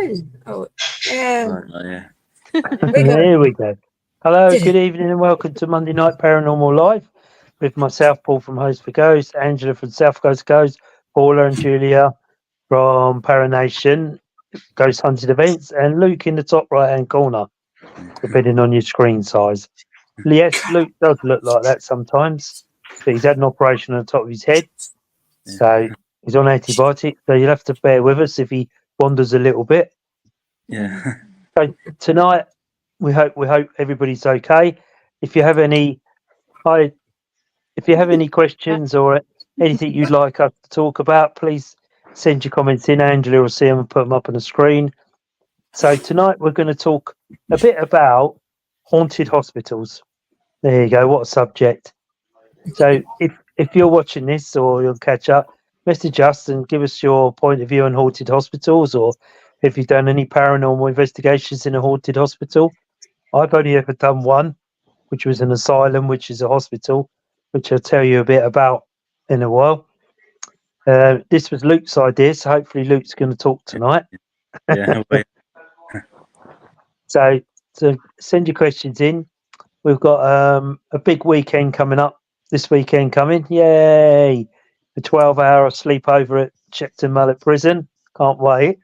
fine. Oh, Yeah. There we go. Hello, good evening, and welcome to Monday Night Paranormal Live with myself, Paul from Host for Ghosts, Angela from South Coast Ghosts, Paula and Julia from Paranation Ghost Hunted Events, and Luke in the top right-hand corner, depending on your screen size. Yes, Luke does look like that sometimes, but he's had an operation on the top of his head, so he's on antibiotics, so you'll have to bear with us if he wanders a little bit. Yeah. So tonight, we hope everybody's okay. If you have any questions or anything you'd like us to talk about, please send your comments in. Angela will see them and put them up on the screen. So tonight we're going to talk a bit about haunted hospitals. There you go. What a subject. So if you're watching this or you'll catch up, message us and give us your point of view on haunted hospitals, or if you've done any paranormal investigations in a haunted hospital. I've only ever done one, which was an asylum, which is a hospital, which I'll tell you a bit about in a while. This was Luke's idea, so hopefully Luke's going to talk tonight. Yeah. So send your questions in. We've got a big weekend coming up this weekend coming. Yay! A 12-hour sleepover at Shepton Mallet Prison. Can't wait.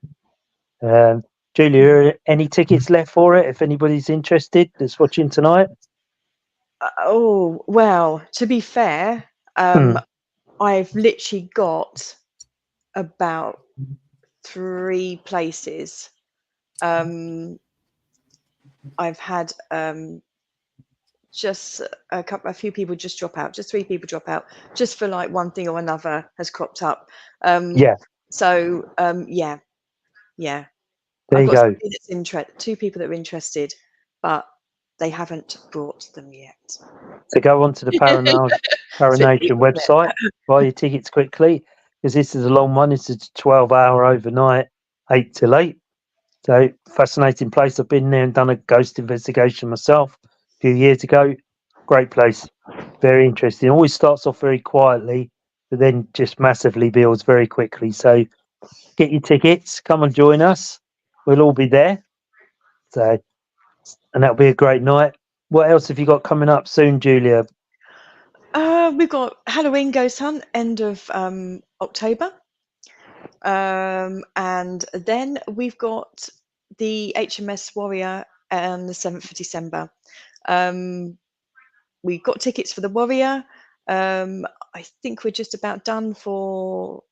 Julia, any tickets left for it if anybody's interested that's watching tonight? Oh, well, to be fair, I've literally got about 3 places. I've had just a few people just drop out, just 3 people drop out, just for like one thing or another has cropped up. Yeah. So yeah. There you go. 2 people that are interested, but they haven't brought them yet. So go on to the Paranation website, buy your tickets quickly, because this is a long one. It's a 12-hour overnight, 8 till 8. So fascinating place. I've been there and done a ghost investigation myself a few years ago. Great place. Very interesting. Always starts off very quietly, but then just massively builds very quickly. So get your tickets. Come and join us. We'll all be there. So, and that'll be a great night. What else have you got coming up soon, Julia? We've got Halloween Ghost Hunt end of October, and then we've got the HMS Warrior on the 7th of December. We've got tickets for the Warrior. I think we're just about done for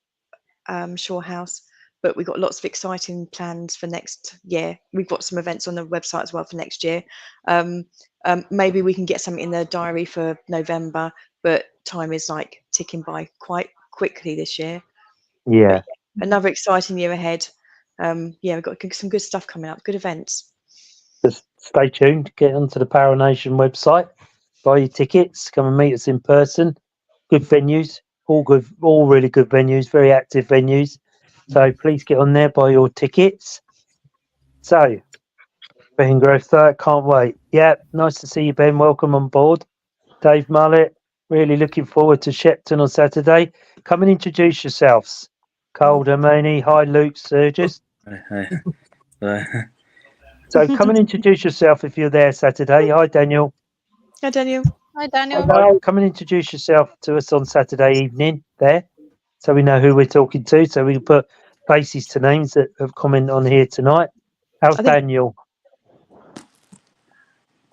Shore House, but we've got lots of exciting plans for next year. We've got some events on the website as well for next year. Maybe we can get something in the diary for November, but time is like ticking by quite quickly this year. Yeah. Another exciting year ahead. We've got some good stuff coming up, good events. Just stay tuned. Get onto the Paranation website, buy your tickets, come and meet us in person. Good venues, all good, all really good venues, very active venues. So please get on there, buy your tickets. So, Ben Grosthart, can't wait. Yeah, nice to see you, Ben. Welcome on board. Dave Mullet, really looking forward to Shepton on Saturday. Come and introduce yourselves. Cole Domaney, hi Luke Surgis. So come and introduce yourself if you're there Saturday. Hi Daniel. Hi Daniel. Hi Daniel. Right, come and introduce yourself to us on Saturday evening there, so we know who we're talking to, so we can put faces to names that have commented on here tonight. How's Daniel?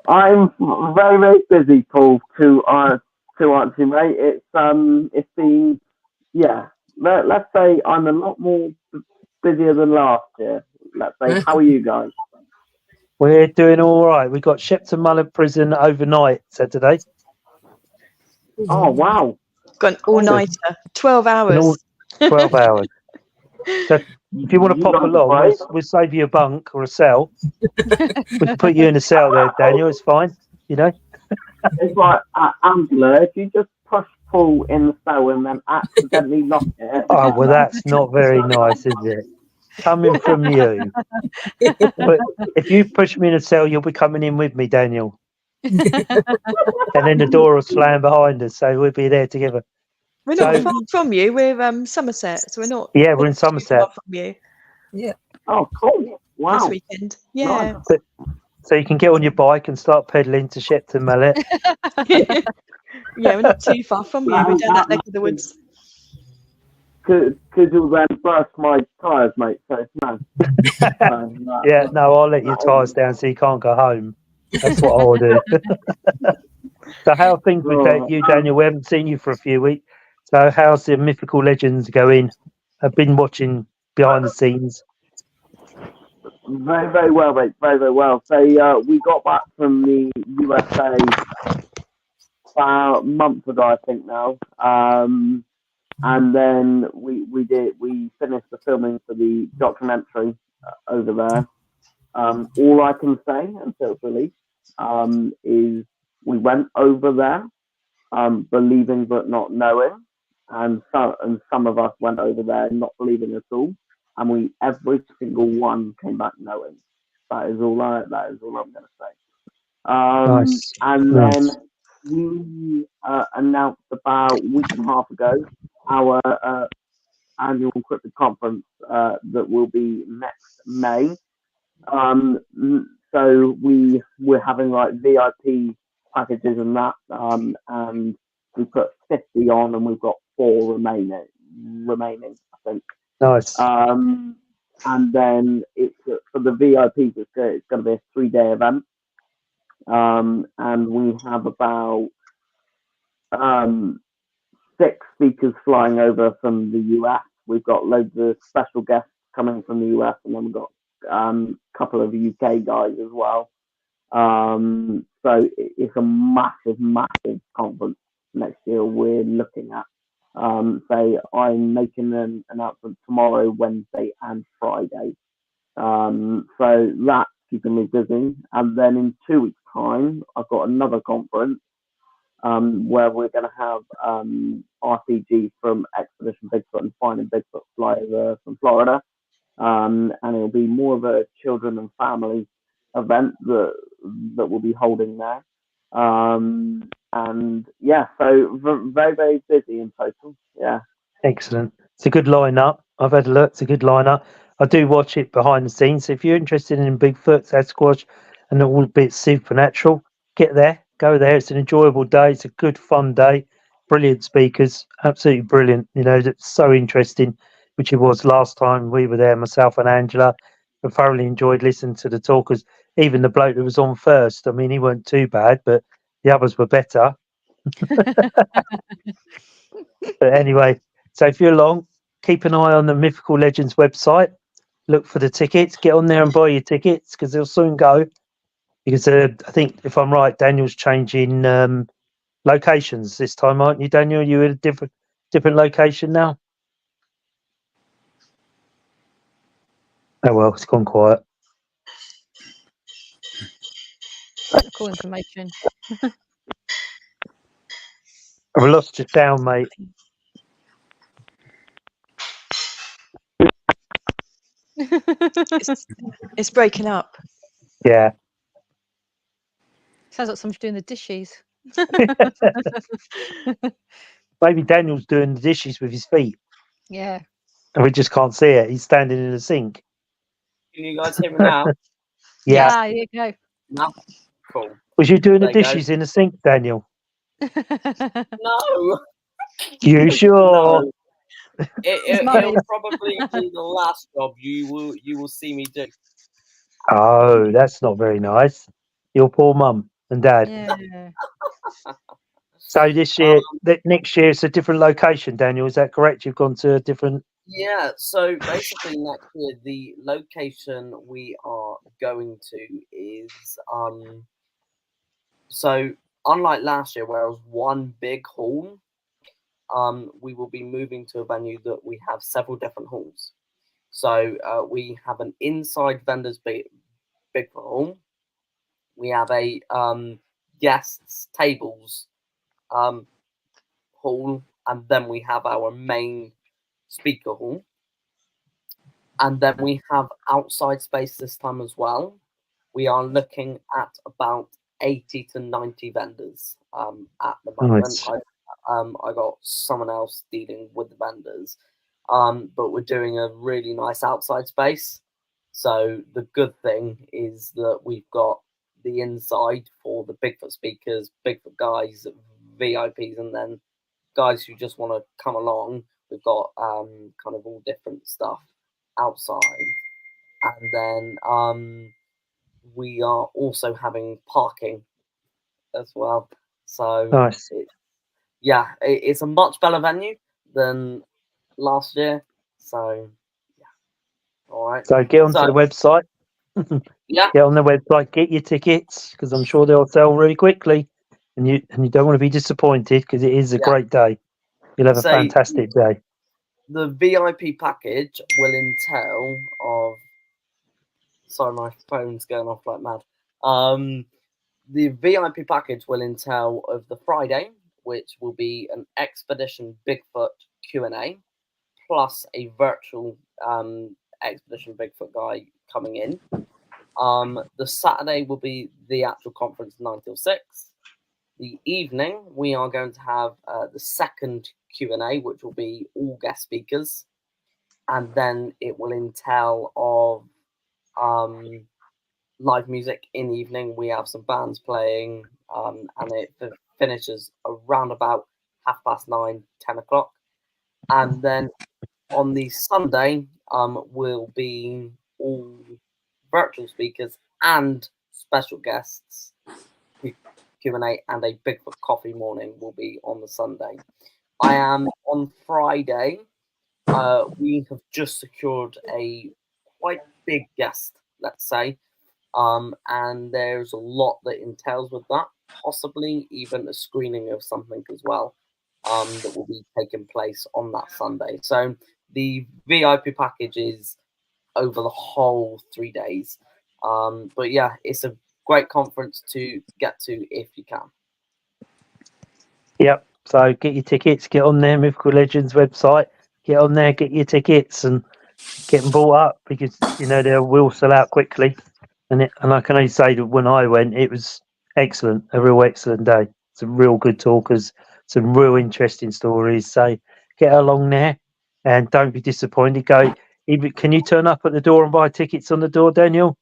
I'm very, very busy, Paul, to answer you, mate. It's been, let's say I'm a lot more busier than last year. Let's say, how are you guys? We're doing all right. We got Shepton Mallet Prison overnight Saturday. Oh, wow. Got an all-nighter, 12 hours. 12 hours. So if you want to pop along, we'll save you a bunk or a cell. We can put you in a cell there, Daniel. It's fine, you know. It's like Angela, if you just push Paul in the cell and then accidentally knock it. Oh, well, that's not very nice, is it? Coming from you. But if you push me in a cell, you'll be coming in with me, Daniel. And then the door will slam behind us, so we'll be there together. We're not far from you. We're Somerset, so we're not. Yeah, we're in Somerset. Far from you. Yeah. Oh, cool. Wow. weekend. Yeah. So you can get on your bike and start pedalling to Shepton Mallet. Yeah, we're not too far from you. We're down that neck of the woods. Could you then burst my tyres, mate? So no. Yeah, no, I'll let your tyres down so you can't go home. That's what I'll do. So how are things with you, Daniel? We haven't seen you for a few weeks. So how's the Mythical Legends going? I've been watching behind the scenes. Very, very well, mate. Very, very well. So we got back from the USA about a month ago, I think now. And then we finished the filming for the documentary over there. All I can say until it's released is we went over there believing but not knowing, and some of us went over there not believing at all, and every single one came back knowing. That is all I'm going to say. Nice. And Nice. then we announced about a week and a half ago our annual encrypted conference that will be next May. So we're having like VIP packages and that, and we put 50 on, and we've got 4 remaining, I think. Nice. And then it's for the VIPs. It's going to be a 3-day event, and we have about 6 speakers flying over from the US. We've got loads of special guests coming from the US, and then we've got a couple of UK guys as well. So it's a massive, massive conference next year we're looking at. So I'm making an announcement tomorrow, Wednesday and Friday. So that's keeping me busy. And then in 2 weeks' time, I've got another conference where we're going to have RPG from Expedition Bigfoot and Finding Bigfoot fly over from Florida. And it'll be more of a children and family event that we'll be holding there. And yeah, so very, very busy in total. Yeah. Excellent. It's a good lineup. I've had a look. It's a good lineup. I do watch it behind the scenes. So if you're interested in Bigfoot, Sasquatch, and all bits supernatural, get there. Go there. It's an enjoyable day. It's a good, fun day. Brilliant speakers. Absolutely brilliant. You know, that's so interesting, which it was last time we were there, myself and Angela. I thoroughly enjoyed listening to the talkers. Even the bloke that was on first. I mean, he weren't too bad, but the others were better. But anyway, so if you're along, keep an eye on the Mythical Legends website. Look for the tickets. Get on there and buy your tickets because they'll soon go. Because I think, if I'm right, Daniel's changing locations this time, aren't you, Daniel? You're at a different location now. Oh well, it's gone quiet. Cool information. I've lost your sound, mate. It's breaking up. Yeah. Sounds like someone's doing the dishes. Maybe Daniel's doing the dishes with his feet. Yeah. And we just can't see it. He's standing in the sink. Can you guys hear me now? Yeah. Ah, there you go. No. Cool. Was you doing the There you go. dishes in the sink, Daniel? No. You sure? No. It'll probably be the last job you will see me do. Oh, that's not very nice. Your poor mum and dad. Yeah. So this year, next year, it's a different location, Daniel. Is that correct? You've gone to a different. Yeah. So basically, next year the location we are going to is So unlike last year, where it was one big hall, we will be moving to a venue that we have several different halls. So we have an inside vendors Bigfoot hall. We have a guests tables hall, and then we have our main speaker hall, and then we have outside space this time as well. We are looking at about 80 to 90 vendors at the moment. Nice. I got someone else dealing with the vendors, but we're doing a really nice outside space. So the good thing is that we've got the inside for the Bigfoot speakers, Bigfoot guys, VIPs, and then guys who just want to come along. We've got kind of all different stuff outside, and then we are also having parking as well. So Nice. it's a much better venue than last year. So yeah, all right. So get onto the website. Yeah. Get on the website, get your tickets, because I'm sure they'll sell really quickly, and you don't want to be disappointed because it is a great day. You'll have a fantastic day. The VIP package will entail of. Sorry, my phone's going off like mad. The VIP package will entail of the Friday, which will be an Expedition Bigfoot Q&A, plus a virtual Expedition Bigfoot guy coming in. The Saturday will be the actual conference 9 till 6. The evening, we are going to have the second Q&A, which will be all guest speakers. And then it will entail of live music in the evening. We have some bands playing, and it finishes around about 9:30, 10 o'clock. And then on the Sunday, will be all virtual speakers and special guests. Q&A and a Bigfoot coffee morning will be on the Sunday. I am on Friday. We have just secured a quite big guest, let's say. And there's a lot that entails with that, possibly even a screening of something as well, that will be taking place on that Sunday. So the VIP package is over the whole 3 days. But yeah, it's a great conference to get to if you can. Yep. So get your tickets, get on there, Mythical Legends website, get on there, get your tickets and get them bought up because, they will sell out quickly. And I can only say that when I went, it was excellent, a real excellent day. Some real good talkers, some real interesting stories. So get along there and don't be disappointed. Can you turn up at the door and buy tickets on the door, Daniel?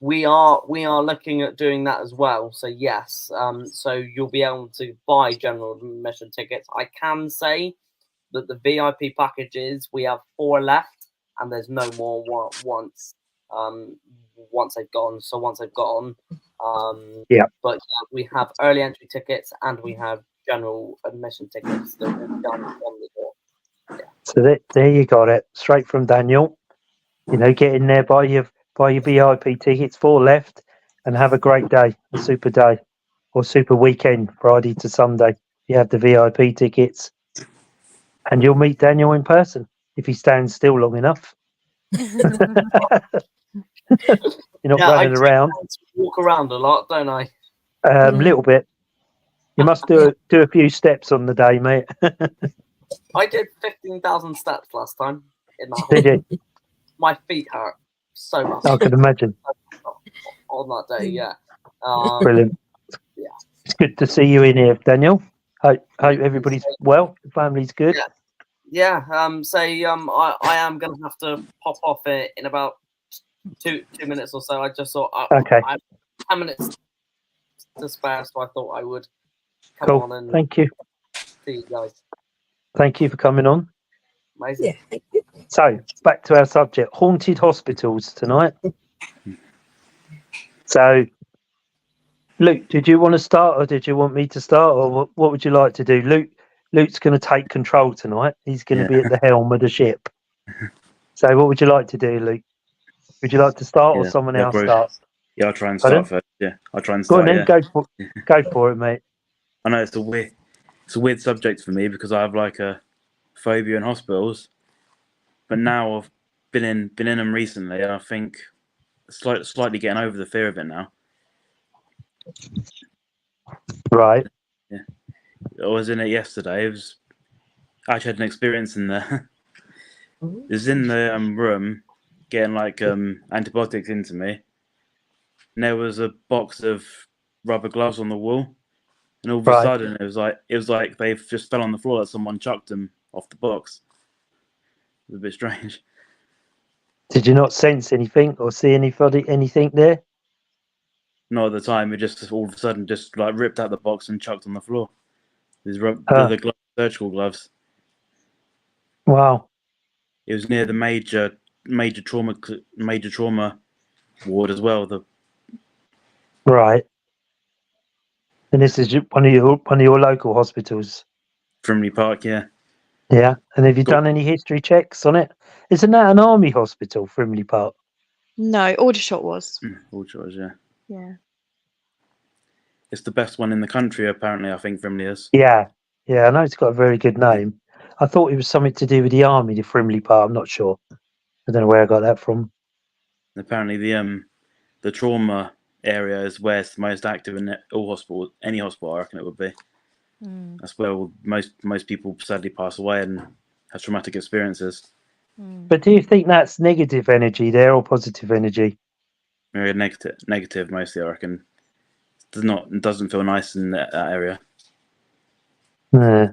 We are looking at doing that as well. So yes, so you'll be able to buy general admission tickets. I can say that the VIP packages, we have 4 left, and there's no more once they've gone. So once they've gone, yeah. But we have early entry tickets and we have general admission tickets that will be done on the door. Yeah. So there you got it, straight from Daniel. Get in there, buy your VIP tickets, 4 left, and have a great day, a super day, or super weekend, Friday to Sunday. You have the VIP tickets, and you'll meet Daniel in person if he stands still long enough. You're not running around. Walk around a lot, don't I? A little bit. You must do a few steps on the day, mate. I did 15,000 steps last time in that Did you? My feet hurt so much. I can imagine. On that day, yeah. Brilliant. Yeah. It's good to see you in here, Daniel. Hope everybody's well. The family's good. Yeah. I am going to have to pop off in about two minutes or so. I just thought okay. I have 10 minutes to spare, so I thought I would come cool. on and thank you. See you guys. Thank you for coming on. Amazing. Yeah, thank you. So back to our subject, haunted hospitals tonight. So Luke, did you want to start or did you want me to start or what would you like to do? Luke's going to take control tonight. He's going to be at the helm of the ship. So what would you like to do, Luke? Would you like to start or someone else start? Yeah, I'll try and start first. Yeah, I'll try and Go start. on then, go for it, mate. I know it's a weird subject for me because I have like a phobia in hospitals, but now I've been in them recently, and I think slightly getting over the fear of it now. Right. Yeah, I was in it yesterday. I actually had an experience in there. I was in the room getting like antibiotics into me, and there was a box of rubber gloves on the wall. And all of a sudden, it was like they just fell on the floor, that someone chucked them off the box. It was a bit strange. Did you not sense anything or see anything there? Not at the time. It just all of a sudden just like ripped out the box and chucked on the floor. These Ah. the gloves, surgical gloves. Wow. It was near the major trauma ward as well. Right. And this is one of your local hospitals. Frimley Park, yeah. Yeah. And have you done any history checks on it? Isn't that an army hospital, Frimley Park? No, Aldershot was. All choice, yeah. Yeah. It's the best one in the country, apparently. I think Frimley is. Yeah. Yeah, I know it's got a very good name. I thought it was something to do with the army, the Frimley Park. I'm not sure. I don't know where I got that from. Apparently, the trauma area is where it's the most active in all hospitals. Any hospital, I reckon it would be. That's where most people sadly pass away and have traumatic experiences. But do you think that's negative energy there or positive energy? Very negative mostly, I reckon. It doesn't feel nice in that area. Yeah.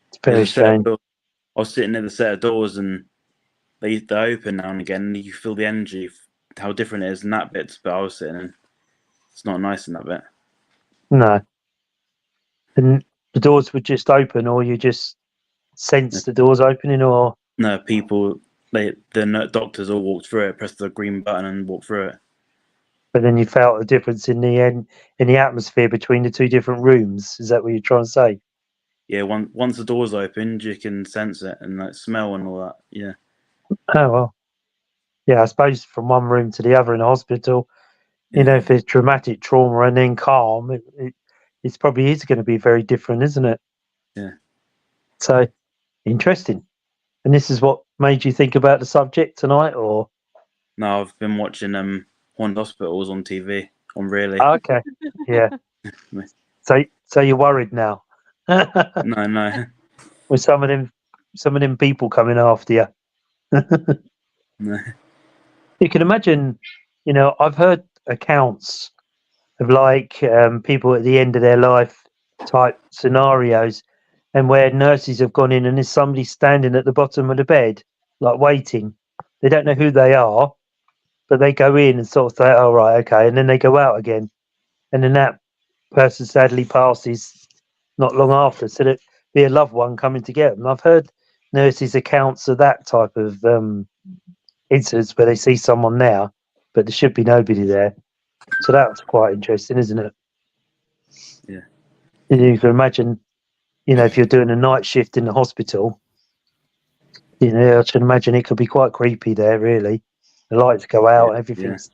It's very strange. I was sitting at the set of doors and they open now and again, and you feel the energy, how different it is in that bit. But I was sitting in. It's not nice in that bit. No. And the doors would just open, or you just sense the doors opening, or No, people, the doctors all walked through it, pressed the green button and walked through it. but then you felt a difference in the atmosphere between the two different rooms. Is that what you're trying to say? Yeah, once the doors opened, you can sense it and that smell and all that. Yeah. Oh well. Yeah, I suppose from one room to the other in a hospital, you know, if there's traumatic trauma and then calm, it's probably is going to be very different, isn't it? Yeah. So interesting. And this is what made you think about the subject tonight, or? No, I've been watching haunted hospitals on TV on Really. Okay. Yeah. So you're worried now? No. With some of them people coming after you. No. You can imagine, you know, I've heard accounts of like people at the end of their life type scenarios, and where nurses have gone in and there's somebody standing at the bottom of the bed, like waiting. They don't know who they are, but they go in and sort of say, "Oh right, okay," and then they go out again, and then that person sadly passes not long after. So that be a loved one coming to get them. I've heard nurses' accounts of that type of incidents where they see someone there, but there should be nobody there. So that's quite interesting, isn't it? Yeah. You can imagine, you know, if you're doing a night shift in the hospital, you know, I can imagine it could be quite creepy there, really. The lights go out, everything's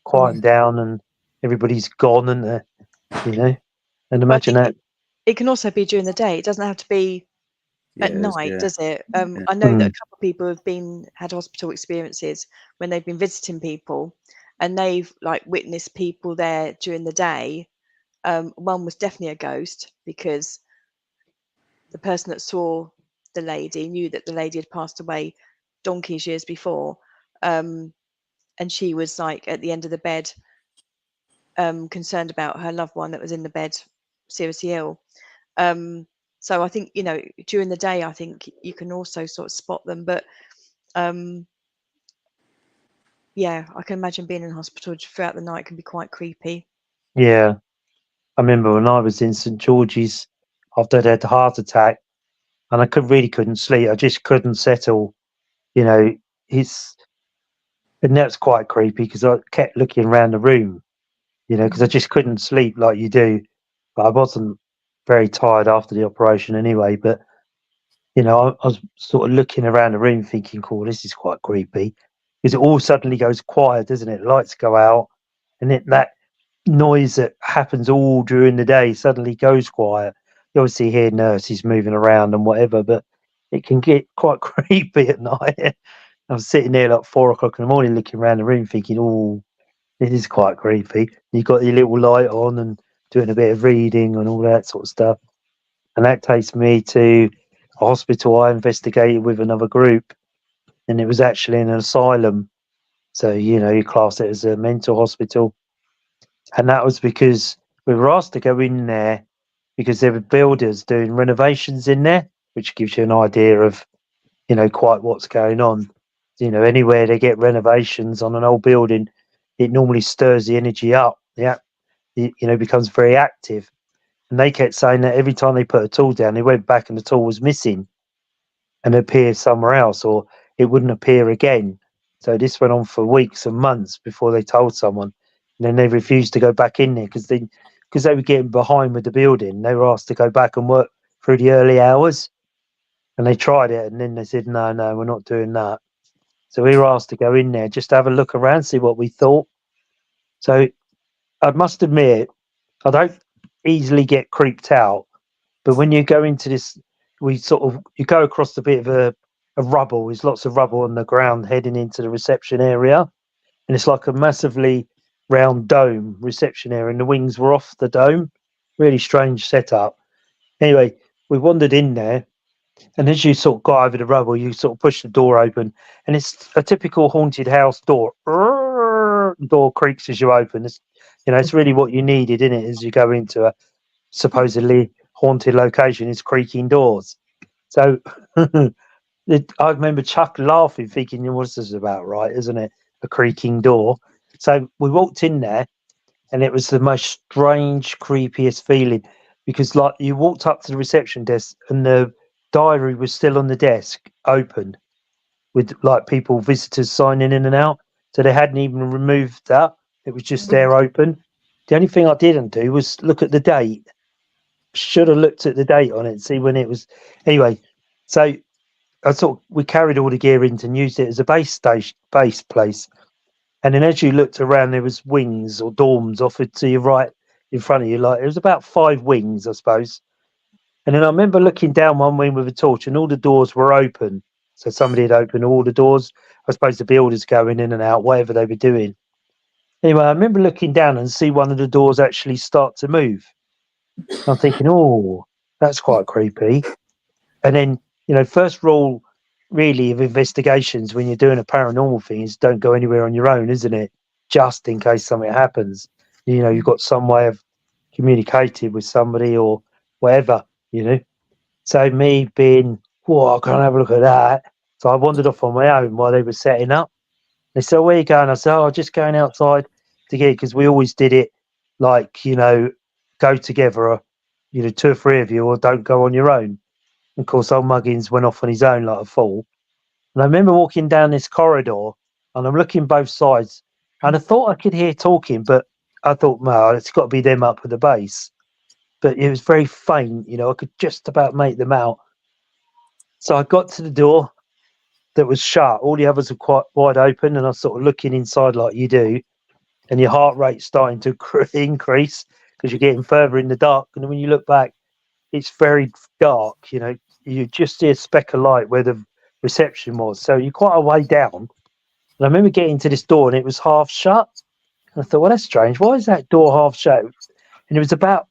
quieting down, and everybody's gone, and you know, and imagine that. It can also be during the day. It doesn't have to be at night, does it? I know that a couple of people have had hospital experiences when they've been visiting people, and they've like witnessed people there during the day. One was definitely a ghost because the person that saw the lady knew that the lady had passed away donkey's years before, and she was like at the end of the bed, concerned about her loved one that was in the bed, seriously ill. So I think, you know, during the day, I think you can also sort of spot them. But yeah, I can imagine being in hospital throughout the night can be quite creepy. Yeah, I remember when I was in St George's after I'd had a heart attack, and I couldn't sleep. I just couldn't settle. You know, and that's quite creepy because I kept looking around the room. You know, because I just couldn't sleep like you do. But I wasn't very tired after the operation anyway. But you know, I was sort of looking around the room, thinking, "Cool, this is quite creepy," because it all suddenly goes quiet, doesn't it? Lights go out, and that noise that happens all during the day suddenly goes quiet. You obviously hear nurses moving around and whatever, but it can get quite creepy at night. I was sitting there like 4 o'clock in the morning, looking around the room, thinking, "Oh, it is quite creepy." You got your little light on and doing a bit of reading and all that sort of stuff. And that takes me to a hospital I investigated with another group, and it was actually in an asylum. So, you know, you class it as a mental hospital. And that was because we were asked to go in there because there were builders doing renovations in there, which gives you an idea of, you know, quite what's going on. you know, anywhere they get renovations on an old building, it normally stirs the energy up. Yeah, it, you know, becomes very active. And they kept saying that every time they put a tool down, they went back and the tool was missing and appeared somewhere else, or it wouldn't appear again. So this went on for weeks and months before they told someone. And then they refused to go back in there because they were getting behind with the building. They were asked to go back and work through the early hours, and they tried it, and then they said, no, we're not doing that. So we were asked to go in there just to have a look around, see what we thought. So I must admit, I don't easily get creeped out, but when you go into this, you go across a bit of a rubble. There's lots of rubble on the ground heading into the reception area, and it's like a massively round dome reception area, and the wings were off the dome. Really strange setup. Anyway, we wandered in there, and as you sort of got over the rubble, you sort of push the door open, and it's a typical haunted house door. The door creaks as you open. It's really what you needed, isn't it? As you go into a supposedly haunted location, is creaking doors. So I remember Chuck laughing, thinking, "What's this about? Right, isn't it? A creaking door." So we walked in there, and it was the most strange, creepiest feeling, because like you walked up to the reception desk, and the diary was still on the desk, open, with like visitors signing in and out. So they hadn't even removed that; it was just there, open. The only thing I didn't do was look at the date. Should have looked at the date on it, see when it was. Anyway, so we carried all the gear in and used it as a base place. And then as you looked around, there was wings or dorms offered to you right in front of you. Like it was about 5 wings, I suppose. And then I remember looking down one wing with a torch, and all the doors were open. So somebody had opened all the doors. I suppose the builders going in and out, whatever they were doing. Anyway, I remember looking down and see one of the doors actually start to move. I'm thinking, oh, that's quite creepy. And then, first rule really of investigations when you're doing a paranormal thing is don't go anywhere on your own, isn't it? Just in case something happens. You've got some way of communicating with somebody or whatever, So me being, whoa, I can't have a look at that. So I wandered off on my own while they were setting up. They said, where are you going? I said, oh, just going outside to get, because we always did it like, go together, 2 or 3 of you, or don't go on your own. And of course, old Muggins went off on his own like a fool. And I remember walking down this corridor, and I'm looking both sides, and I thought I could hear talking, but I thought, no, it's got to be them up at the base. But it was very faint, I could just about make them out. So I got to the door that was shut. All the others were quite wide open, and I was sort of looking inside like you do, and your heart rate's starting to increase because you're getting further in the dark. And when you look back, it's very dark, you just see a speck of light where the reception was. So you're quite a way down. And I remember getting to this door, and it was half shut. And I thought, well, that's strange. Why is that door half shut? And it was about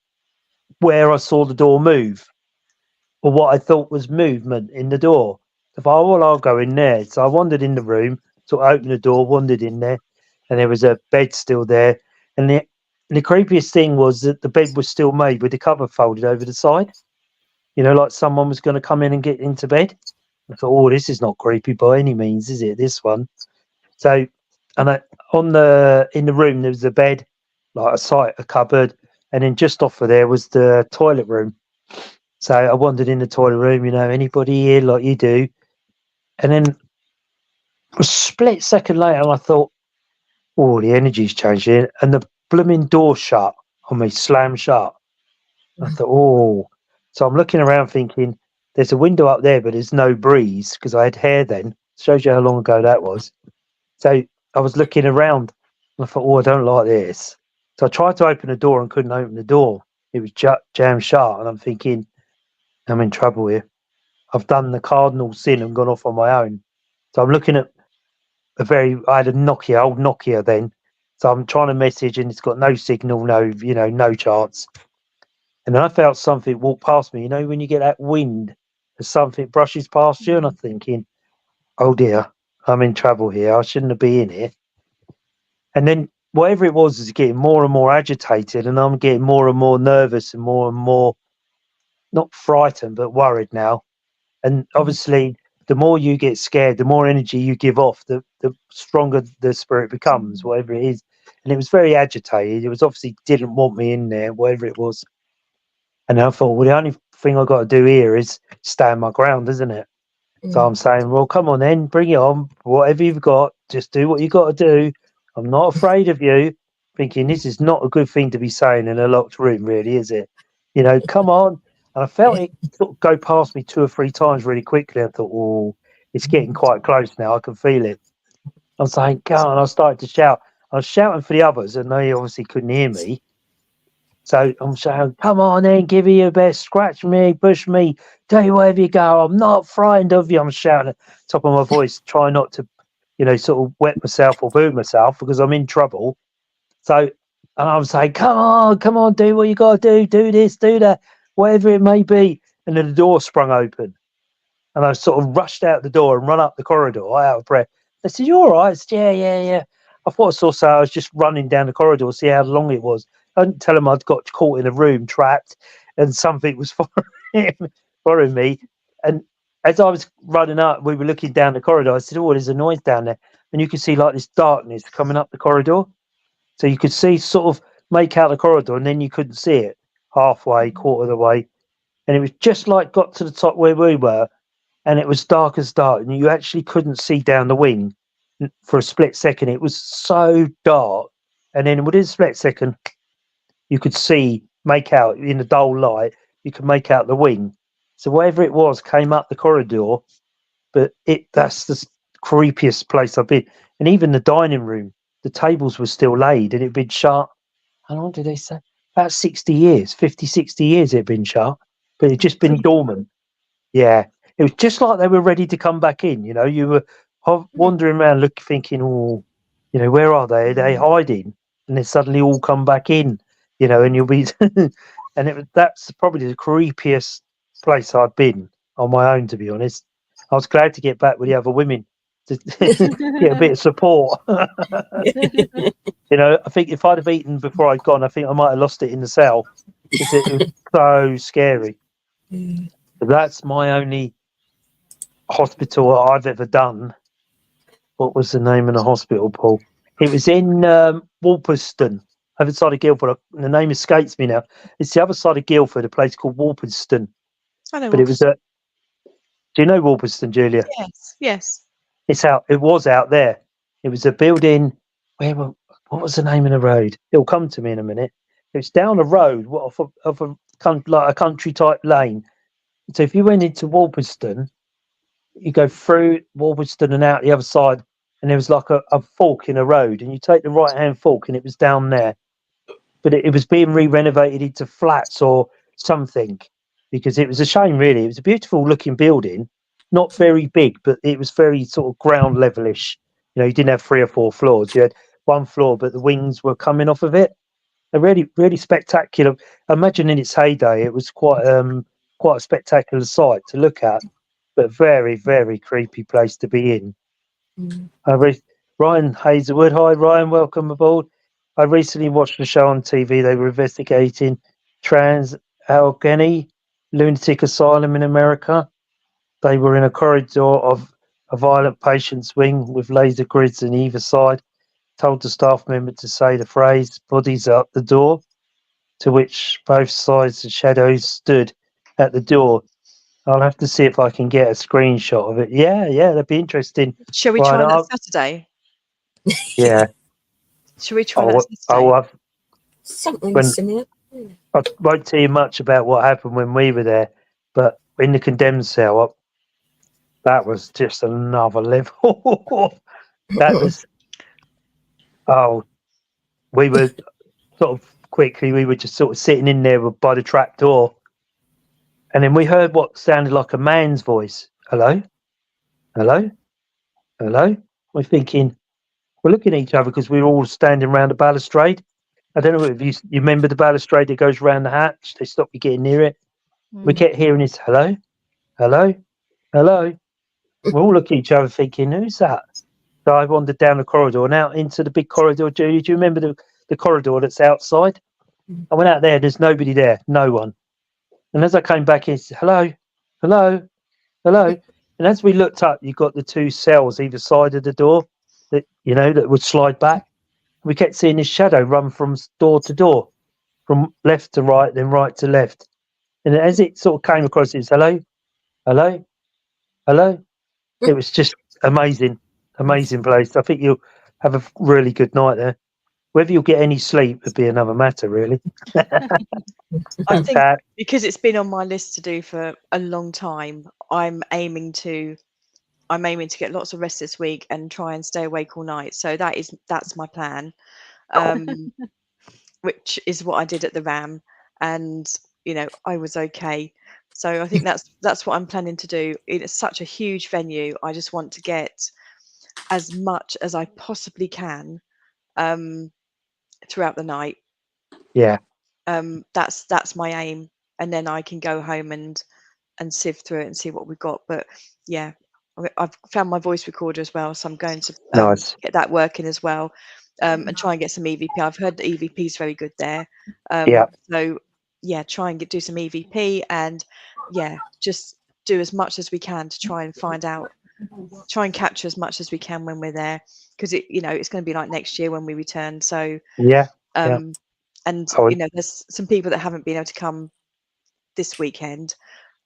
where I saw the door move, or what I thought was movement in the door. So I thought, well, I'll go in there. So I wandered in the room, sort of opened the door, wandered in there, and there was a bed still there. And the creepiest thing was that the bed was still made with the cover folded over the side. Like someone was going to come in and get into bed. I thought, oh, this is not creepy by any means, is it? This one. So, and in the room there was a bed, like a cupboard, and then just off of there was the toilet room. So I wandered in the toilet room. Anybody here, like you do? And then a split second later, I thought, oh, the energy's changing, and the blooming door shut on me, slammed shut. I thought, oh. So I'm looking around thinking, there's a window up there, but there's no breeze because I had hair then. Shows you how long ago that was. So I was looking around and I thought, oh, I don't like this. So I tried to open the door and couldn't open the door. It was jammed shut. And I'm thinking, I'm in trouble here. I've done the cardinal sin and gone off on my own. So I'm looking at I had a old Nokia then. So I'm trying to message and it's got no signal, no charts. And then I felt something walk past me. When you get that wind, as something brushes past you, and I'm thinking, oh dear, I'm in trouble here. I shouldn't have been in here. And then whatever it was is getting more and more agitated, and I'm getting more and more nervous and more, not frightened, but worried now. And obviously, the more you get scared, the more energy you give off, the stronger the spirit becomes, whatever it is. And it was very agitated. It was obviously didn't want me in there, whatever it was. And I thought, well, the only thing I've got to do here is stand my ground, isn't it? So I'm saying, well, come on then, bring it on. Whatever you've got, just do what you got to do. I'm not afraid of you. Thinking this is not a good thing to be saying in a locked room, really, is it? You know, come on. And I felt it sort of go past me 2 or 3 times really quickly. I thought, oh, it's getting quite close now. I can feel it. I was saying, go on. I started to shout. I was shouting for the others, and they obviously couldn't hear me. So I'm saying, come on then, give it your best, scratch me, push me, tell you wherever you go. I'm not frightened of you. I'm shouting at the top of my voice, trying not to, you know, sort of wet myself or boo myself because I'm in trouble. So, and I'm saying, come on, do what you got to do this, do that, whatever it may be. And then the door sprung open. And I sort of rushed out the door and run up the corridor out of breath. They said, you all right? I said, yeah. I thought I saw, so I was just running down the corridor to see how long it was. I didn't tell them I'd got caught in a room, trapped, and something was following me. And as I was running up, we were looking down the corridor. I said, oh, there's a noise down there. And you could see like this darkness coming up the corridor. So you could see sort of make out the corridor, and then you couldn't see it halfway, quarter of the way. And it was just like got to the top where we were, and it was dark as dark, and you actually couldn't see down the wing for a split second. It was so dark. And then within a split second, you could make out in the dull light, you could make out the wing. So whatever it was came up the corridor, but that's the creepiest place I've been. And even the dining room, the tables were still laid and it'd been shut. How long did they say? About 60 years, 50, 60 years it'd been shut, but it'd just been dormant. Yeah. It was just like they were ready to come back in. You know, you were wandering around thinking, oh, you know, where are they? Are they hiding? And they suddenly all come back in, you know, and you'll be, and that's probably the creepiest place I've been on my own, to be honest. I was glad to get back with the other women to get a bit of support. You know, I think if I'd have eaten before I'd gone, I think I might have lost it in the cell because it was so scary. But that's my only hospital I've ever done. What was the name of the hospital, Paul? It was in Walperston, other side of Guildford. The name escapes me now. It's the other side of Guildford, a place called Walperston. I know. But it was do you know Walperston, Julia? Yes. It was out there. It was a building. What was the name of the road? It'll come to me in a minute. It was down a road of a country type lane. So if you went into Walperston, you go through Walperston and out the other side, and there was like a fork in a road, and you take the right hand fork, and it was down there. But it was being renovated into flats or something, because it was a shame, really. It was a beautiful looking building, not very big, but it was very sort of ground levelish. You know, you didn't have 3 or 4 floors. You had 1 floor, but the wings were coming off of it. A really, really spectacular. Imagine in its heyday, it was quite a spectacular sight to look at, but very, very creepy place to be in. Ryan Hazelwood. Hi, Ryan. Welcome aboard. I recently watched a show on TV. They were investigating Allegheny lunatic asylum in America. They were in a corridor of a violent patient's wing with laser grids on either side. Told the staff member to say the phrase, "Bodies up the door," to which both sides of shadows stood at the door. I'll have to see if I can get a screenshot of it. Yeah, that'd be interesting. Shall we try that Saturday? Yeah. Shall we try that Saturday? Something similar. I won't tell you much about what happened when we were there, but in the condemned cell, that was just another level. That was, we were we were just sort of sitting in there by the trap door, and then we heard what sounded like a man's voice. Hello? Hello? Hello? We're thinking, we're looking at each other because we were all standing around the balustrade. I don't know if you remember the balustrade that goes around the hatch. They stop you getting near it. We kept hearing this, hello, hello, hello. We all look at each other thinking, who's that? So I wandered down the corridor and out into the big corridor. Julie, do you remember the corridor that's outside? I went out there. There's nobody there. No one. And as I came back in, hello, hello, hello. And as we looked up, you got the two cells either side of the door that that would slide back. We kept seeing his shadow run from door to door, from left to right, then right to left. And as it sort of came across, it's hello, hello, hello. It was just amazing place. I think you'll have a really good night there. Whether you'll get any sleep would be another matter, really. I think because it's been on my list to do for a long time, I'm aiming to get lots of rest this week and try and stay awake all night. So that's my plan, which is what I did at the Ram, and I was okay. So I think that's what I'm planning to do. It's such a huge venue. I just want to get as much as I possibly can throughout the night. Yeah. That's my aim, and then I can go home and sift through it and see what we've got. But yeah, I've found my voice recorder as well, so I'm going to Nice. get that working as well, and try and get some EVP. I've heard the EVP is very good there. Yeah. So yeah, try and do some EVP, and yeah, just do as much as we can to try and find out, try and capture as much as we can when we're there, because it's going to be like next year when we return. So yeah. And there's some people that haven't been able to come this weekend,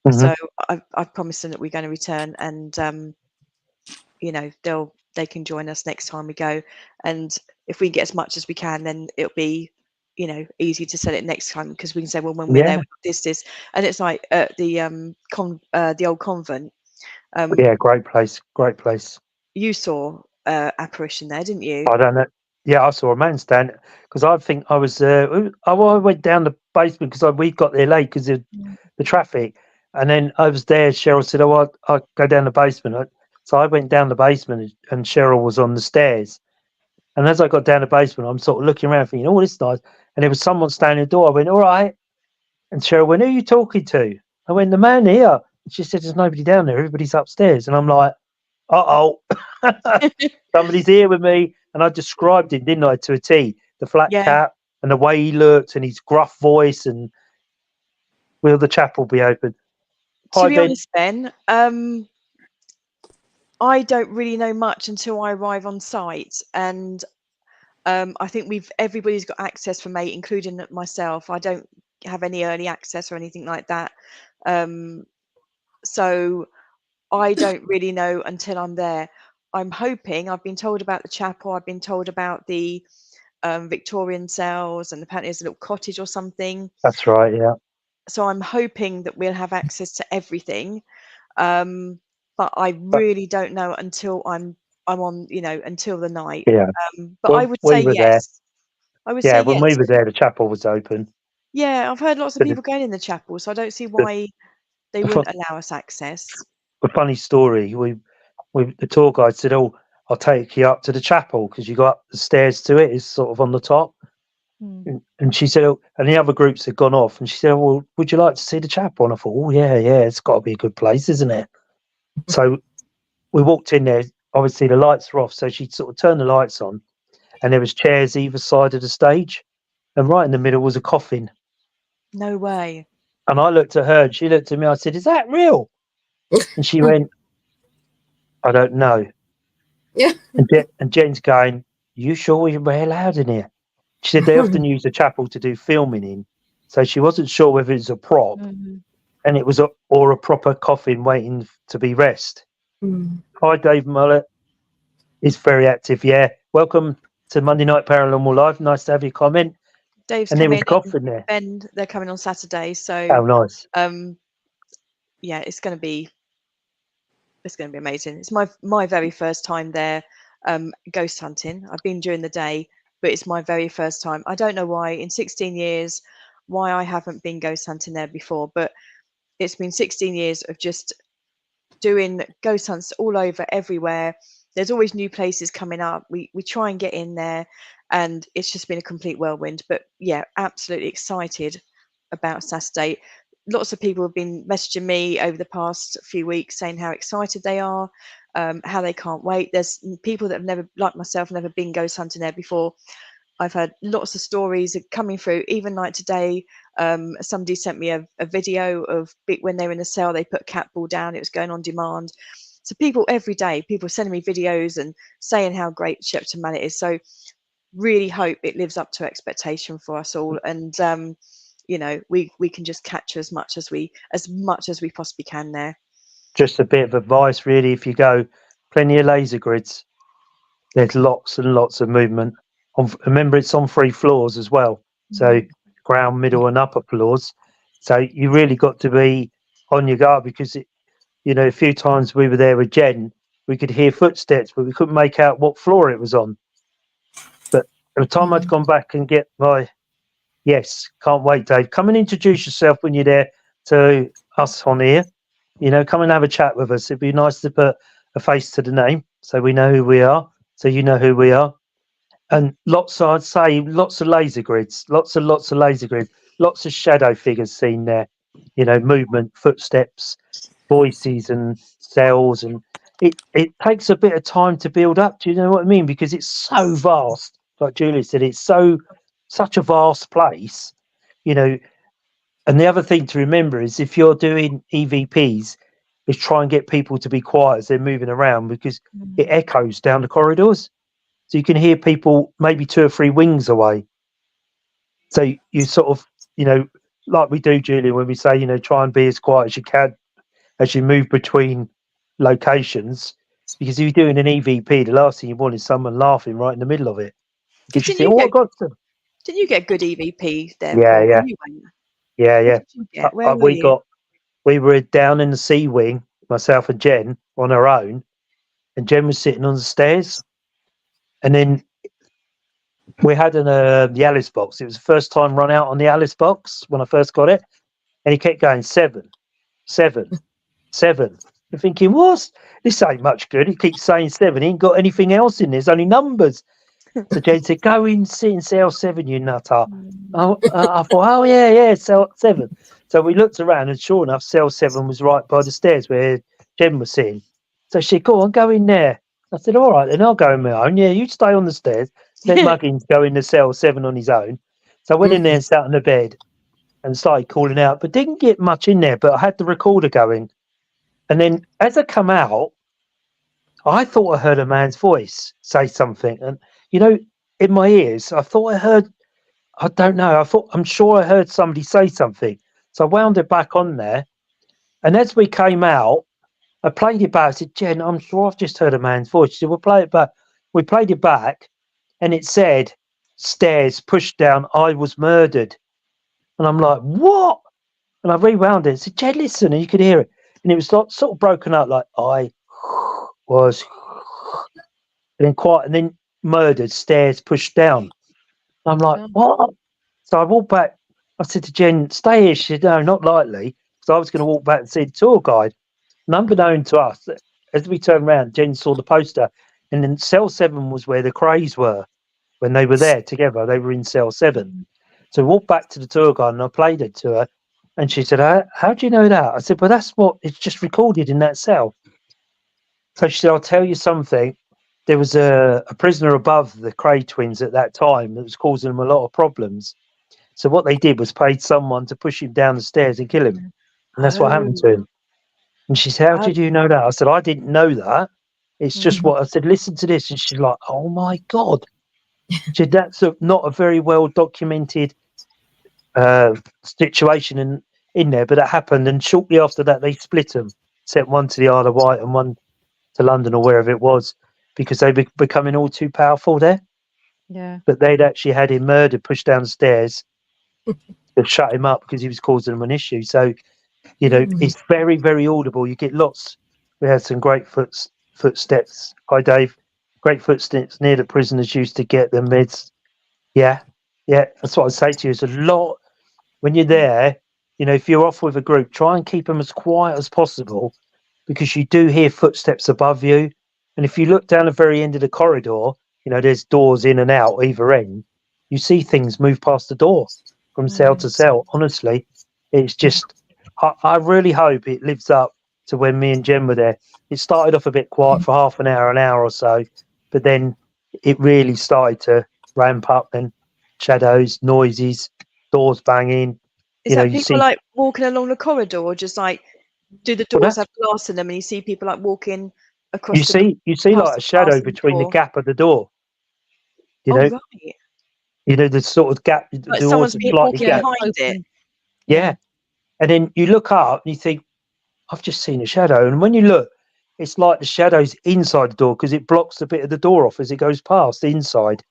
so I've promised them that we're going to return, and they can join us next time we go. And if we get as much as we can, then it'll be easy to sell it next time, because we can say, well, when we're there, this, and it's like the old convent. Yeah, great place. You saw apparition there, didn't you? I don't know. Yeah, I saw a man stand, because I think I was. I went down the basement because we got there late because of the traffic, and then I was there. Cheryl said, "Oh, I'll go down the basement." So I went down the basement, and Cheryl was on the stairs. And as I got down the basement, I'm sort of looking around, thinking, "Oh, this is nice." And there was someone standing at the door. I went, "All right." And Cheryl went, "Who are you talking to?" I went, "The man here." She said, "There's nobody down there. Everybody's upstairs." And I'm like, "Uh-oh." Somebody's here with me. And I described him, didn't I, to a T? The flat cap and the way he looked and his gruff voice. And will the chapel be open? To be honest, Ben, I don't really know much until I arrive on site, and I think everybody's got access from 8, including myself. I don't have any early access or anything like that, so I don't really know until I'm there. I'm hoping. I've been told about the chapel. I've been told about the Victorian cells, and apparently there's a little cottage or something. That's right, yeah. So I'm hoping that we'll have access to everything, but I really don't know until I'm on, until the night. Yeah. But I would say yes. There. I would say when yes. we were there, the chapel was open. Yeah, I've heard lots of people going in the chapel, so I don't see why they wouldn't allow us access. A funny story. The tour guide said, "Oh, I'll take you up to the chapel because you go up the stairs to it. It's sort of on the top." And she said, "Oh," and the other groups had gone off. And she said, "Oh, well, would you like to see the chapel?" And I thought, "Oh, yeah, it's got to be a good place, isn't it?" So we walked in there. Obviously, the lights were off, so she sort of turned the lights on, and there was chairs either side of the stage, and right in the middle was a coffin. No way. And I looked at her, and she looked at me. I said, "Is that real?" And she went, "I don't know." Yeah. And Jen's going, "You sure we're allowed in here?" She said they often use the chapel to do filming in, so she wasn't sure whether it's a prop, and it was a proper coffin waiting to be rest. Hi, Dave Mullett. He's very active. Yeah, welcome to Monday Night Paranormal Live. Nice to have your comment. Dave's and there was a coffin there. Ben, they're coming on Saturday, so oh, nice. Yeah, it's going to be amazing. It's my very first time there, ghost hunting. I've been during the day, but it's my very first time. I don't know why in 16 years why I haven't been ghost hunting there before, but it's been 16 years of just doing ghost hunts all over, everywhere. There's always new places coming up. We try and get in there, and it's just been a complete whirlwind. But yeah, absolutely excited about Saturday. Lots of people have been messaging me over the past few weeks saying how excited they are, how they can't wait. There's people that have never, like myself, never been ghost hunting there before. I've heard lots of stories coming through. Even like today, somebody sent me a video of when they were in a cell, they put a cat ball down. It was going on demand. So people every day, people sending me videos and saying how great Shepton Mallet is. So really hope it lives up to expectation for us all, and you know, we can just capture as much as we possibly can there. Just a bit of advice, really. If you go, plenty of laser grids. There's lots and lots of movement. Remember, it's on 3 floors as well. So ground, middle, and upper floors. So you really got to be on your guard, because you know, a few times we were there with Jen, we could hear footsteps, but we couldn't make out what floor it was on. But by the time I'd gone back and get my yes, can't wait, Dave. Come and introduce yourself when you're there to us on here. You know, come and have a chat with us. It'd be nice to put a face to the name, so we know who we are, so you know who we are. And I'd say lots of laser grids, lots of laser grids, lots of shadow figures seen there. You know, movement, footsteps, voices, and cells, and it takes a bit of time to build up. Do you know what I mean? Because it's so vast. Like Julie said, it's such a vast place. You know, and the other thing to remember is, if you're doing EVPs, is try and get people to be quiet as they're moving around, because it echoes down the corridors. So you can hear people maybe 2 or 3 wings away. So you sort of, you know, like we do, Julia, when we say, you know, try and be as quiet as you can as you move between locations. Because if you're doing an EVP, the last thing you want is someone laughing right in the middle of it. Because you think, oh, I got some. Didn't you get good EVP there, Yeah, Paul? yeah. You went. Yeah. What did you get? Where were you? We were down in the C wing, myself and Jen, on our own, and Jen was sitting on the stairs. And then we had the Alice box. It was the first time run out on the Alice box when I first got it, and he kept going 7, 7, 7. You're thinking, what? This ain't much good. He keeps saying 7. He ain't got anything else in. There's only numbers. So Jen said, "Go in, sit in cell 7, you nutter." I thought, oh yeah, cell 7. So we looked around, and sure enough, cell 7 was right by the stairs where Jen was sitting. So she said, "Go on, go in there." I said, "All right, then I'll go in my own. Yeah, you stay on the stairs. Let Muggins go in the cell 7 on his own." So I went in there and sat on the bed and started calling out, but didn't get much in there. But I had the recorder going, and then as I come out, I thought I heard a man's voice say something, and you know, in my ears, I thought I heard. I don't know. I'm sure I heard somebody say something. So I wound it back on there, and as we came out, I played it back. I said, "Jen, I'm sure I've just heard a man's voice." She said, "We'll play it back." We played it back, and it said, "Stairs pushed down. I was murdered." And I'm like, "What?" And I rewound it. I said, "Jen, listen," and you could hear it, and it was like, sort of broken up, like I was, and then quiet, and then murdered. Stairs pushed down. I'm like, "What?" So I walked back. I said to Jen, "Stay here." She said, "No, not likely." So I was going to walk back and see the tour guide. And unbeknown to us, as we turned around, Jen saw the poster, and then cell 7 was where the Crays were when they were there together. They were in cell 7. So we walked back to the tour guide, and I played it to her. And she said, "How do you know that?" I said, "Well, that's what it's just recorded in that cell." So she said, "I'll tell you something. There was a prisoner above the Cray twins at that time that was causing them a lot of problems. So what they did was paid someone to push him down the stairs and kill him. And that's what happened to him." And she said, "How did you know that?" I said, "I didn't know that. It's just what I said. Listen to this." And she's like, "Oh my God." She said, "That's not a very well documented situation in there, but it happened." And shortly after that, they split them, sent one to the Isle of Wight and one to London or wherever it was, because they were becoming all too powerful there. Yeah. But they'd actually had him murdered, pushed down the stairs, to shut him up because he was causing them an issue. So, you know, it's very, very audible. You get lots. We had some great footsteps. Hi, Dave. Great footsteps near the prisoners used to get the meds. Yeah. That's what I say to you. It's a lot when you're there. You know, if you're off with a group, try and keep them as quiet as possible, because you do hear footsteps above you. And if you look down the very end of the corridor, you know, there's doors in and out either end. You see things move past the door from cell to cell. Honestly, it's just, I really hope it lives up to when me and Jen were there. It started off a bit quiet for half an hour or so, but then it really started to ramp up, and shadows, noises, doors banging. Is You know, that you people see, like walking along the corridor, or just like Do the Well, doors that's have glass in them, and you see people like walking across you the see past like a the shadow glass in the between the door? gap of the door. You Oh know, right, the sort of gap. The like doors someone's are been slightly walking Yeah, gap. behind it. open. Yeah, and then you look up and you think, I've just seen a shadow. And when you look, it's like the shadow's inside the door because it blocks the bit of the door off as it goes past the inside.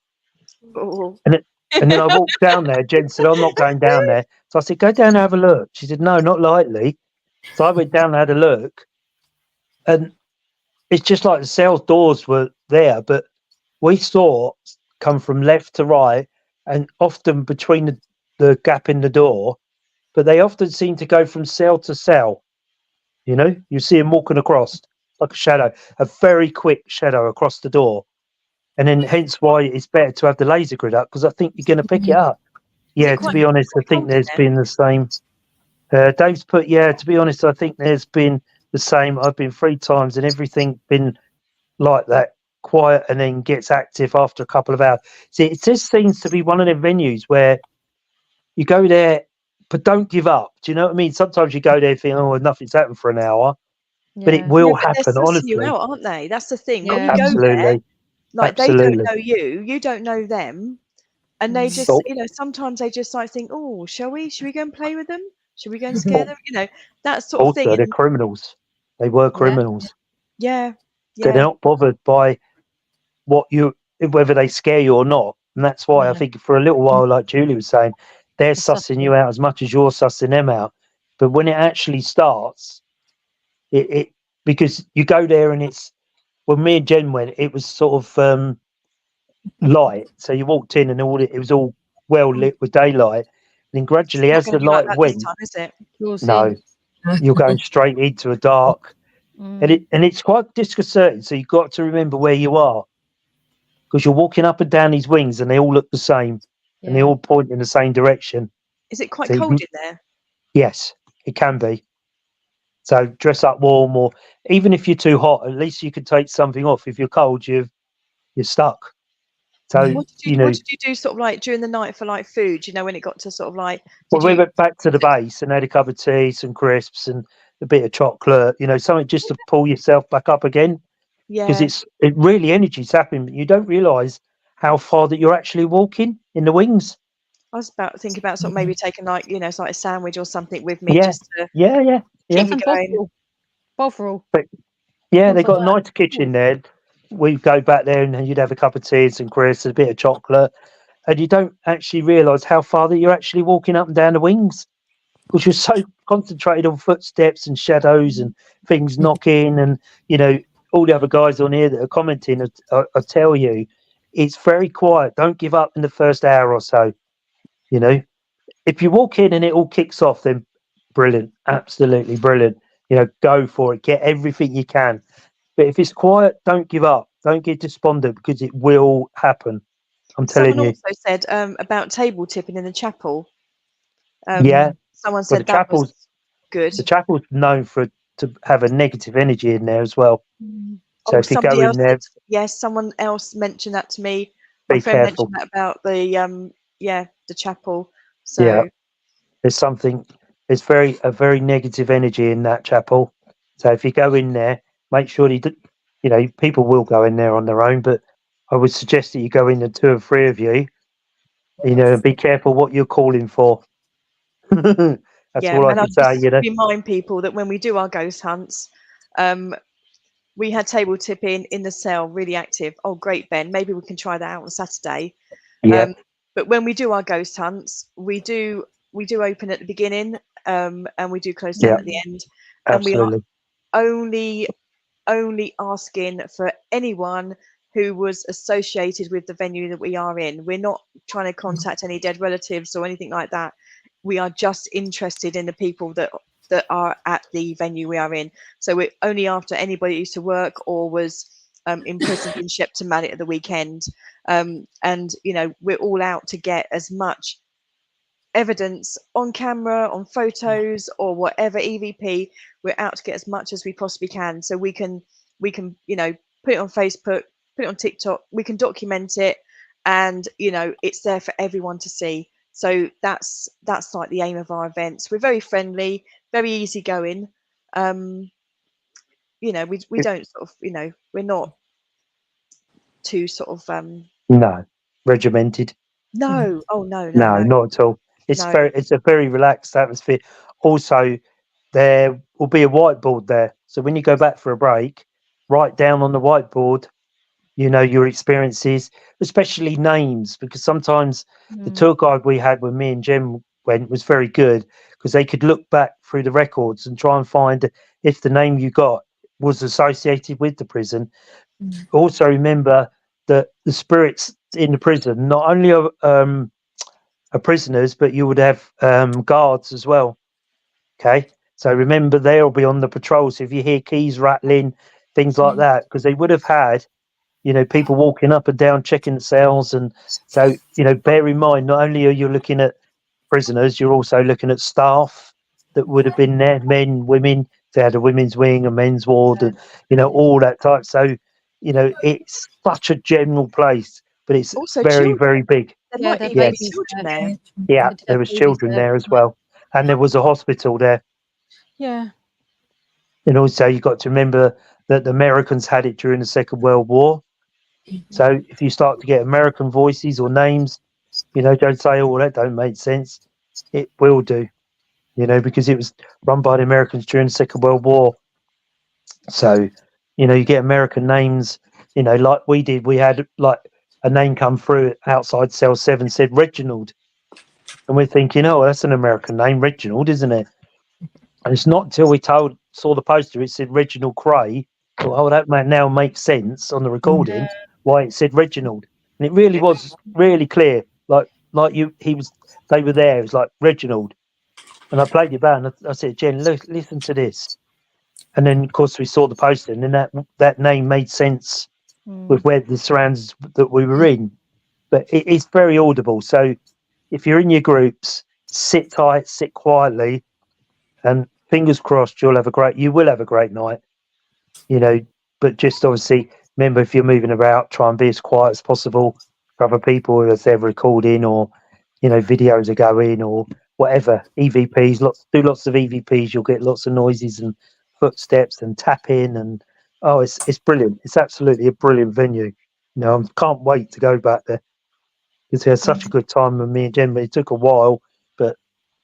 Oh. And then I walked down there. Jen said, I'm not going down there. So I said, go down and have a look. She said, no, not lightly. So I went down and had a look. And it's just like the cell doors were there, but we saw come from left to right and often between the gap in the door, but they often seem to go from cell to cell. You know, you see him walking across like a shadow, a very quick shadow across the door. And then hence why it's better to have the laser grid up because I think you're going to pick it up. Is Yeah, it to quite be honest, I think cold in there's there? been the same. Dave's put, yeah, to be honest, I think there's been the same. I've been 3 times and everything been like that, quiet and then gets active after a couple of hours. See, it just seems to be one of the venues where you go there, but don't give up. Do you know what I mean? Sometimes you go there thinking, oh, nothing's happened for an hour, but it Yeah. will Yeah, but they're happen, sussing you honestly. out, aren't they? That's the thing. When Yeah. you go there, Absolutely. like they don't Absolutely. know you, you don't know them, and they just, So, sometimes they just like think, oh, shall we? Should we go and play with them? Should we go and scare them? That sort of thing. also, they're And criminals. They were Yeah. criminals. yeah, So they're yeah, not bothered by whether they scare you or not. And that's why I No. think for a little while, like Julie was saying, they're It's sussing subtle. you out as much as you're sussing them out. But when it actually starts, it because you go there and it's when me and Jen went, it was sort of light. So you walked in and it was all well lit with daylight. And then it's gradually, not as going the to be like light that this went, time, is it? Yours no, in. you're going straight into a dark, Mm. and it's quite disconcerting. So you've got to remember where you are because you're walking up and down these wings, and they all look the same, and they Yeah. all point in the same direction. Is it quite So cold in there? yes, it can be. So dress up warm, or even if you're too hot, at least you can take something off. If you're cold, you're stuck. So What did you you What know, did you do sort of like during the night for like food? When it got to sort of like, well, did we you? went back to the base and had a cup of tea, some crisps, and a bit of chocolate. You know, something just to pull yourself back up again because Yeah, it really energy sapping. But you don't realise how far that you're actually walking in the wings. I was about thinking about sort of maybe taking like it's like a sandwich or something with me Yeah, just to yeah, yeah, keep yeah. me And going. Bovril. But yeah, they Bovril got a that. nice kitchen there. We go back there and you'd have a cup of tea and some crisps, a bit of chocolate, and you don't actually realise how far that you're actually walking up and down the wings because you're so concentrated on footsteps and shadows and things knocking and you know all the other guys on here that are commenting. I tell you, it's very quiet. Don't give up in the first hour or so. You know, if you walk in and it all kicks off, then brilliant, absolutely brilliant. You know, go for it, get everything you can. But if it's quiet, don't give up. Don't get despondent because it will happen. I'm telling Someone you. also said about table tipping in the chapel. Yeah. Someone Well, said that was good. the chapel's known for to have a negative energy in there as well. So Oh, if you go somebody in else said there, yes. Someone else mentioned that to me. My be friend mentioned careful. that about the chapel. Yeah, So there's something. There's a very negative energy in that chapel. So if you go in there, make sure you know, people will go in there on their own, but I would suggest that you go in the 2 or 3 of you. You know, and be careful what you're calling for. That's yeah, all I and I'll can say. just You know. remind people that when we do our ghost hunts, we had table tipping in the cell, really active. Oh, great, Ben. Maybe we can try that out on Saturday. Yeah. But when we do our ghost hunts, we do open at the beginning, and we do close down Yeah. at the end, and we are Absolutely. only asking for anyone who was associated with the venue that we are in. We're not trying to contact any dead relatives or anything like that. We are just interested in the people that are at the venue we are in. So we're only after anybody who used to work or was imprisoned in Shepton Mallet at the weekend. And we're all out to get as much evidence on camera, on photos, or whatever EVP. We're out to get as much as we possibly can, so we can put it on Facebook, put it on TikTok. We can document it, and it's there for everyone to see. So that's like the aim of our events. We're very friendly, very easygoing. You know, we don't sort of, you know, we're not too sort of No, regimented. no, oh no, No, not at all. It's No. it's a very relaxed atmosphere. Also, there will be a whiteboard there, so when you go back for a break, write down on the whiteboard, you know, your experiences, especially names, because sometimes the tour guide we had when me and Jem went was very good because they could look back through the records and try and find if the name you got was associated with the prison. Also, remember that the spirits in the prison not only are prisoners, but you would have guards as well. Okay, so remember they'll be on the patrol. So if you hear keys rattling, things like that, because they would have had, you know, people walking up and down checking the cells, and so, you know, bear in mind, not only are you looking at prisoners, you're also looking at staff that would have been there, men, women. They had a women's wing, a men's ward, and, you know, all that type. So, you know, it's such a general place, but it's Also very, children. very big. There Yeah, might there even Yes. be children there. Yeah, The dead there was babies children there as well, and there was a hospital there. Yeah. And also, you got to remember that the Americans had it during the Second World War. So if you start to get American voices or names, you know, don't say, "Oh, that don't make sense." It will do, you know, because it was run by the Americans during the Second World War. So, you know, you get American names, you know, like we did. We had like a name come through outside cell 7 said Reginald, and we're thinking, "Oh, that's an American name, Reginald, isn't it?" And it's not until we saw the poster, it said Reginald Cray. Thought, oh, that now makes sense on the recording why it said Reginald, and it really was really clear. Like they were there. It was like Reginald, and I played it back, and I said, Jen, look, listen to this. And then of course we saw the poster, and then that name made sense with where the surrounds that we were in. But it's very audible. So if you're in your groups, sit tight, sit quietly, and fingers crossed you will have a great night, you know. But just obviously remember, if you're moving about, try and be as quiet as possible for other people if they're recording, or, you know, videos are going or whatever. EVPs, do lots of EVPs, you'll get lots of noises and footsteps and tapping, and it's brilliant. It's absolutely a brilliant venue. You know, I can't wait to go back there because we had such a good time with me and Jen. But it took a while, but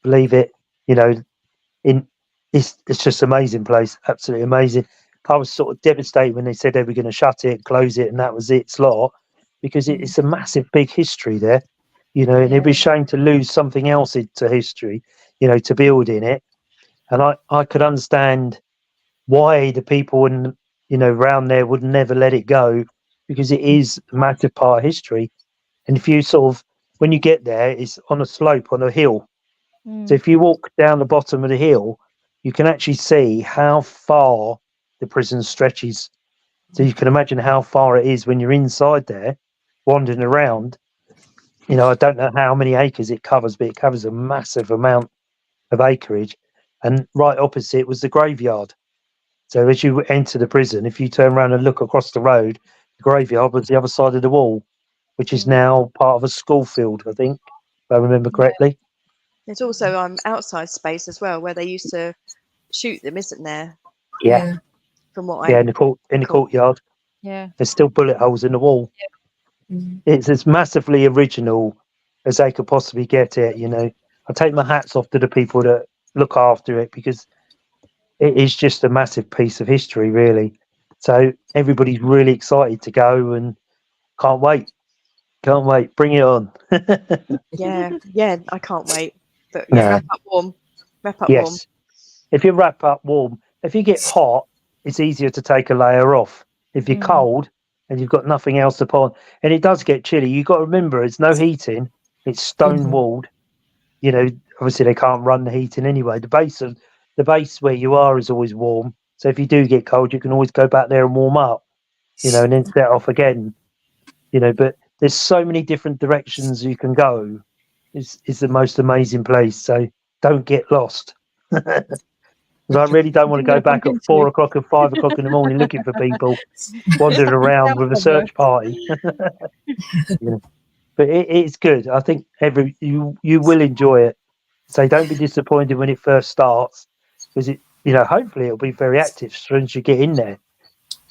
believe it, you know, it's just amazing place, absolutely amazing. I was sort of devastated when they said they were going to shut it, close it, and that was it, slot, because it's a massive, big history there, you know, and it'd be a shame to lose something else into history, you know, to build in it. And I could understand why the people in, you know, around there would never let it go, because it is a massive part of history. And if you sort of, when you get there, it's on a slope, on a hill. So if you walk down the bottom of the hill, you can actually see how far the prison stretches. So you can imagine how far it is when you're inside there, wandering around. You know, I don't know how many acres it covers, but it covers a massive amount of acreage. And right opposite was the graveyard. So as you enter the prison, if you turn around and look across the road, the graveyard was the other side of the wall, which is now part of a school field, I think, if I remember correctly. There's also outside space as well where they used to shoot them, isn't there? Yeah, From what yeah, in the courtyard. Yeah. There's still bullet holes in the wall. It's as massively original as they could possibly get it, you know. I take my hats off to the people that look after it, because it is just a massive piece of history, really. So everybody's really excited to go and can't wait. Can't wait. Bring it on. Yeah, I can't wait. But No. wrap up warm. Wrap up warm. Yes. If you wrap up warm, if you get hot, it's easier to take a layer off. If you're cold and you've got nothing else to put on, and it does get chilly, you've got to remember it's no heating, it's stone walled. You know, obviously they can't run the heating anyway. The base where you are is always warm. So if you do get cold, you can always go back there and warm up, you know, and then set off again. You know, but there's so many different directions you can go. It's the most amazing place. So don't get lost. Because I really don't want to go back at 4 o'clock and 5 o'clock in the morning looking for people wandering around with a search party. You know. But it's good. I think you will enjoy it. So don't be disappointed when it first starts, because hopefully it'll be very active as soon as you get in there.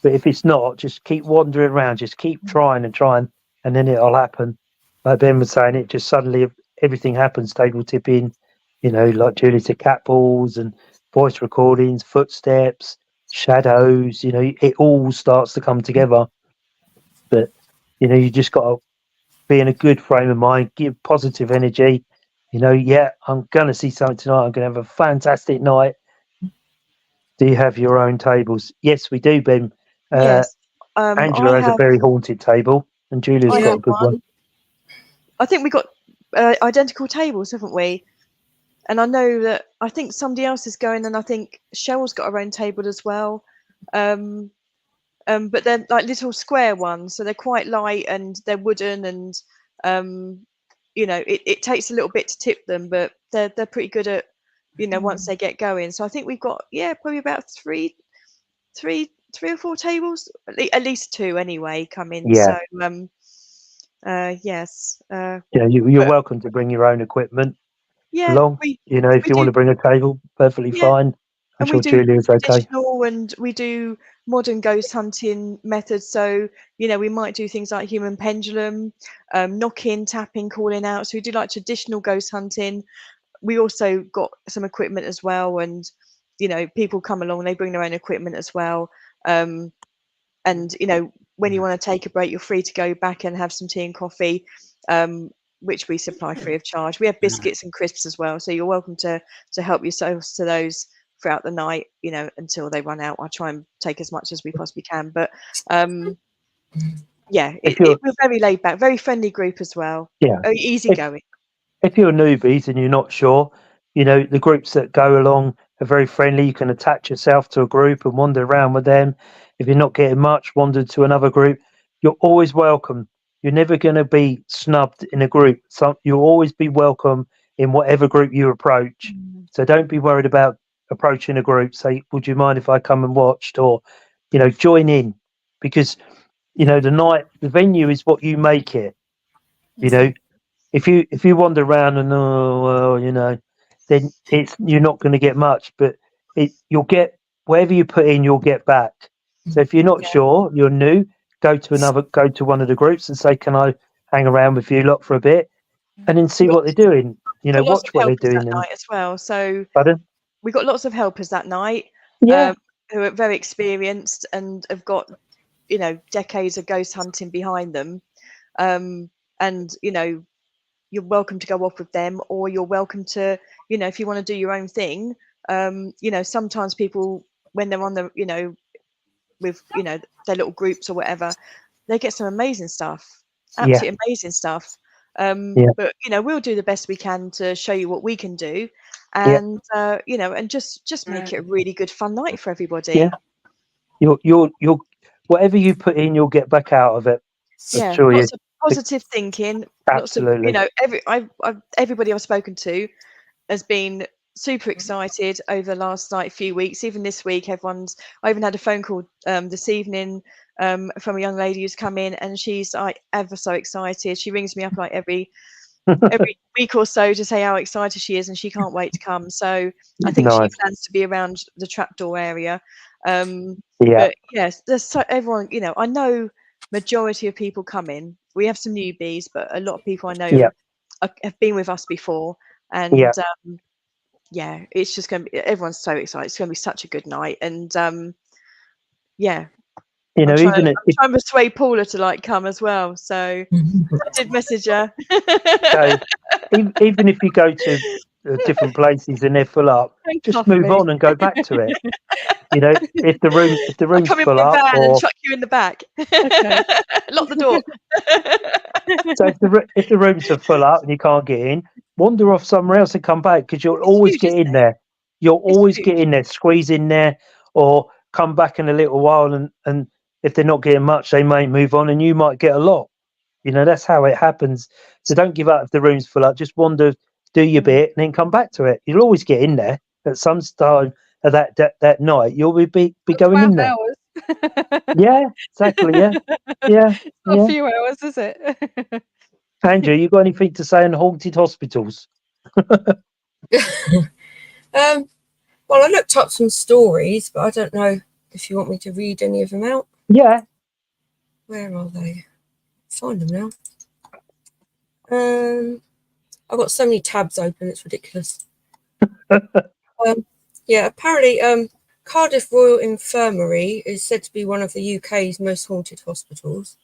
But if it's not, just keep wandering around, just keep trying, and then it'll happen. Like Ben was saying, it just suddenly everything happens, table tipping, like Julie said, cat balls and voice recordings, footsteps, shadows, it all starts to come together. But, you just got to be in a good frame of mind, give positive energy. I'm going to see something tonight. I'm going to have a fantastic night. Do you have your own tables? Yes, we do, Ben. Yes. Angela has a very haunted table, and Julia's got a good one. I think we got identical tables, haven't we? And I think somebody else is going, and I think Cheryl's got her own table as well. But they're like little square ones, so they're quite light and they're wooden, and it takes a little bit to tip them, but they're pretty good at once they get going. So I think we've got probably about three or four tables, at least two anyway, come in. Yeah. So yes. You're welcome to bring your own equipment along. If you want to bring a table, perfectly fine. I'm sure Julia's okay. Traditional, and we do modern ghost hunting methods. So we might do things like human pendulum, knocking, tapping, calling out. So we do like traditional ghost hunting. We also got some equipment as well, and people come along, they bring their own equipment as well. And when you want to take a break, you're free to go back and have some tea and coffee, which we supply free of charge. We have biscuits and crisps as well, so you're welcome to help yourselves to those throughout the night, until they run out. I try and take as much as we possibly can, but we're very laid back, very friendly group as well. Very easy going. If you're newbies and you're not sure, the groups that go along are very friendly. You can attach yourself to a group and wander around with them. If you're not getting much, wander to another group. You're always welcome. You're never going to be snubbed in a group. So you'll always be welcome in whatever group you approach. So don't be worried about approaching a group. Say, would you mind if I come and watched, or join in, because the venue is what you make it. If you wander around and then you're not going to get much, but you'll get whatever you put in, you'll get back. So if you're not sure, you're new, go to one of the groups and say, can I hang around with you lot for a bit, and then see what they're doing. Watch what they're doing that night as well. So pardon? We got lots of helpers that night. Who are very experienced and have got decades of ghost hunting behind them. And you're welcome to go off with them, or you're welcome to if you want to do your own thing. Sometimes people, when they're on the with their little groups or whatever, they get some amazing stuff, absolutely amazing stuff. But we'll do the best we can to show you what we can do, and and just make it a really good fun night for everybody. You'll whatever you put in, you'll get back out of it. Lots of positive thinking. Absolutely. Lots of, everybody I've spoken to has been super excited over the last few weeks. Even this week, I even had a phone call this evening from a young lady who's come in, and she's ever so excited. She rings me up every week or so to say how excited she is, and she can't wait to come. So I think she plans to be around the trapdoor area. But yes, there's everyone. I know majority of people come in. We have some newbies, but a lot of people I know have been with us before, and it's just going to be. Everyone's so excited. It's going to be such a good night, and I'm trying to persuade Paula to come as well. So I did message her. So even if you go to different places and they're full up, just move on and go back to it. If the room's come in full my up, van and chuck you in the back. Lock the door. So if the rooms are full up and you can't get in, wander off somewhere else and come back, because you'll always get in there. You'll always get in there, squeeze in there, or come back in a little while, and if they're not getting much, they may move on and you might get a lot. That's how it happens. So don't give up if the room's full up. Just wander, do your bit, and then come back to it. You'll always get in there at some time of that night. You'll be going in there. Hours. Yeah, exactly. Yeah. It's not a few hours, is it? Andrew, you got anything to say on haunted hospitals? Well, I looked up some stories, but I don't know if you want me to read any of them out. Yeah. Where are they? Find them now. I've got so many tabs open, it's ridiculous. Yeah, apparently Cardiff Royal Infirmary is said to be one of the UK's most haunted hospitals.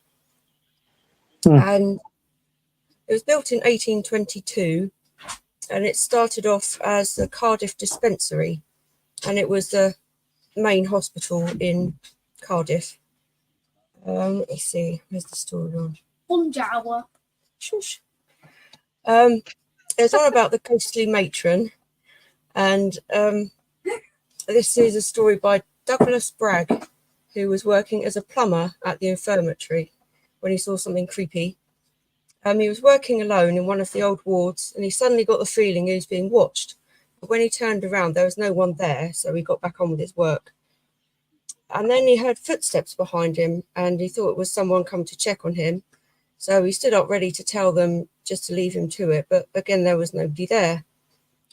And it was built in 1822, and it started off as the Cardiff Dispensary, and it was the main hospital in Cardiff. Let me see, where's the story on? Shush. It's on about the ghostly matron, and this is a story by Douglas Bragg, who was working as a plumber at the infirmary when he saw something creepy. He was working alone in one of the old wards, and he suddenly got the feeling he was being watched. But when he turned around, there was no one there, so he got back on with his work. And then he heard footsteps behind him, and he thought it was someone come to check on him. So he stood up ready to tell them just to leave him to it, but again, there was nobody there.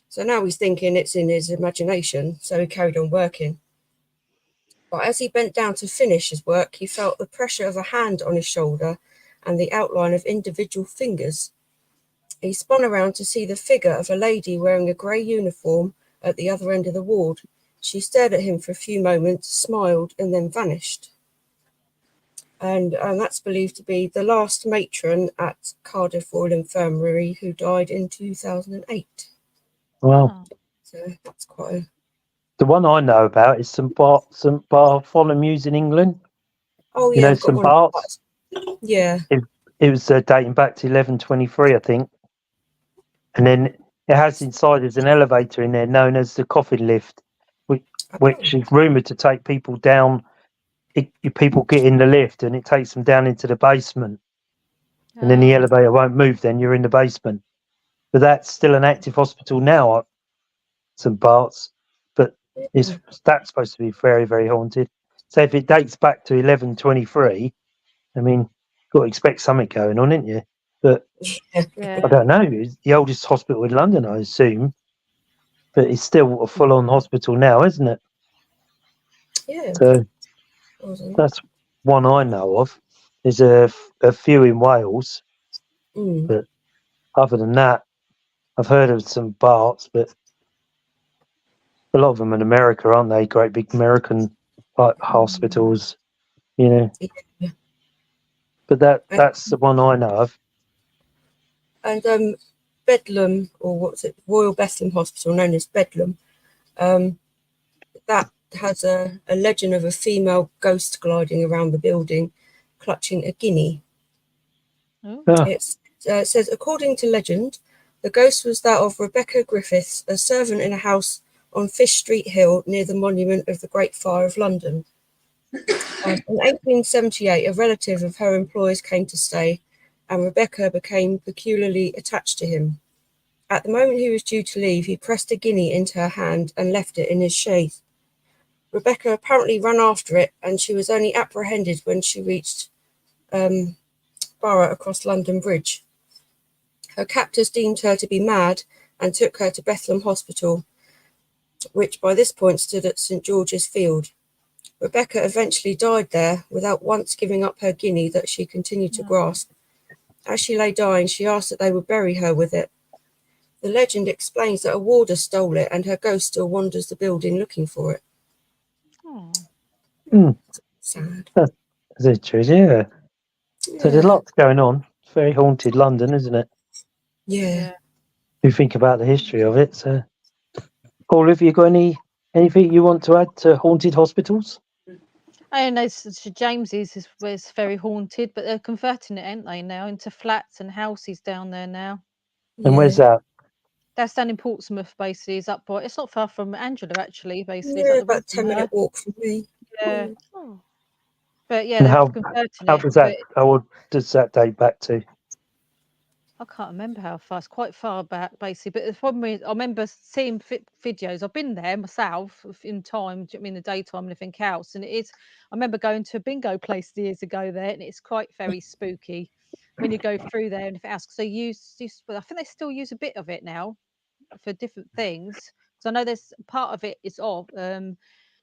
So now he's thinking it's in his imagination, so he carried on working. But as he bent down to finish his work, he felt the pressure of a hand on his shoulder and the outline of individual fingers. He spun around to see the figure of a lady wearing a grey uniform at the other end of the ward. She stared at him for a few moments, smiled, and then vanished. And that's believed to be the last matron at Cardiff Royal Infirmary, who died in 2008. Wow. So that's quite a... The one I know about is St Bartholomew's in England. Oh, You yeah, know, I've got St one. Bart's? Yeah. It was dating back to 1123, I think. And then it has inside there's an elevator in there known as the coffin lift, which is rumoured to take people down. People get in the lift and it takes them down into the basement. And then the elevator won't move, then you're in the basement. But that's still an active hospital now at St Bart's. But that's supposed to be very, very haunted. So if it dates back to 1123, I mean, you've got to expect something going on, ain't you? But Yeah. I don't know. It's the oldest hospital in London, I assume. But it's still a full-on hospital now, isn't it? Yeah. So that's one I know of. There's a few in Wales, but other than that, I've heard of some Barts, but a lot of them in America, aren't they? Great big American like hospitals, you know. Yeah. But that's the one I know of. And Bedlam, or what's it, Royal Bethlehem Hospital, known as Bedlam, that has a legend of a female ghost gliding around the building, clutching a guinea. It says, according to legend, the ghost was that of Rebecca Griffiths, a servant in a house on Fish Street Hill near the monument of the Great Fire of London. In 1878, a relative of her employers came to stay, and Rebecca became peculiarly attached to him. At the moment he was due to leave, he pressed a guinea into her hand and left it in his chaise. Rebecca apparently ran after it, and she was only apprehended when she reached Borough across London Bridge. Her captors deemed her to be mad and took her to Bethlehem Hospital, which by this point stood at St George's Field. Rebecca eventually died there without once giving up her guinea that she continued to grasp. As she lay dying, she asked that they would bury her with it. The legend explains that a warder stole it and her ghost still wanders the building looking for it. Sad. Is it true? Yeah. So there's lots going on. It's very haunted London, isn't it? Yeah. You think about the history of it. So, Paul, have you got anything you want to add to haunted hospitals? I know St James's is very haunted, but they're converting it, ain't they, now, into flats and houses down there now. And where's that? That's down in Portsmouth, basically. It's not far from Angela, actually, basically. Yeah, It's about a 10-minute walk from me. Yeah. But yeah, And they're how converting how it. does that how does that date back to? I can't remember how far. It's quite far back, basically. But the problem is, I remember seeing videos. I've been there myself in time. I mean, the daytime and everything else. And it is. I remember going to a bingo place years ago there, and it's quite very spooky when you go through there and everything else. Because they use, I think they still use a bit of it now for different things. So I know there's part of it is off,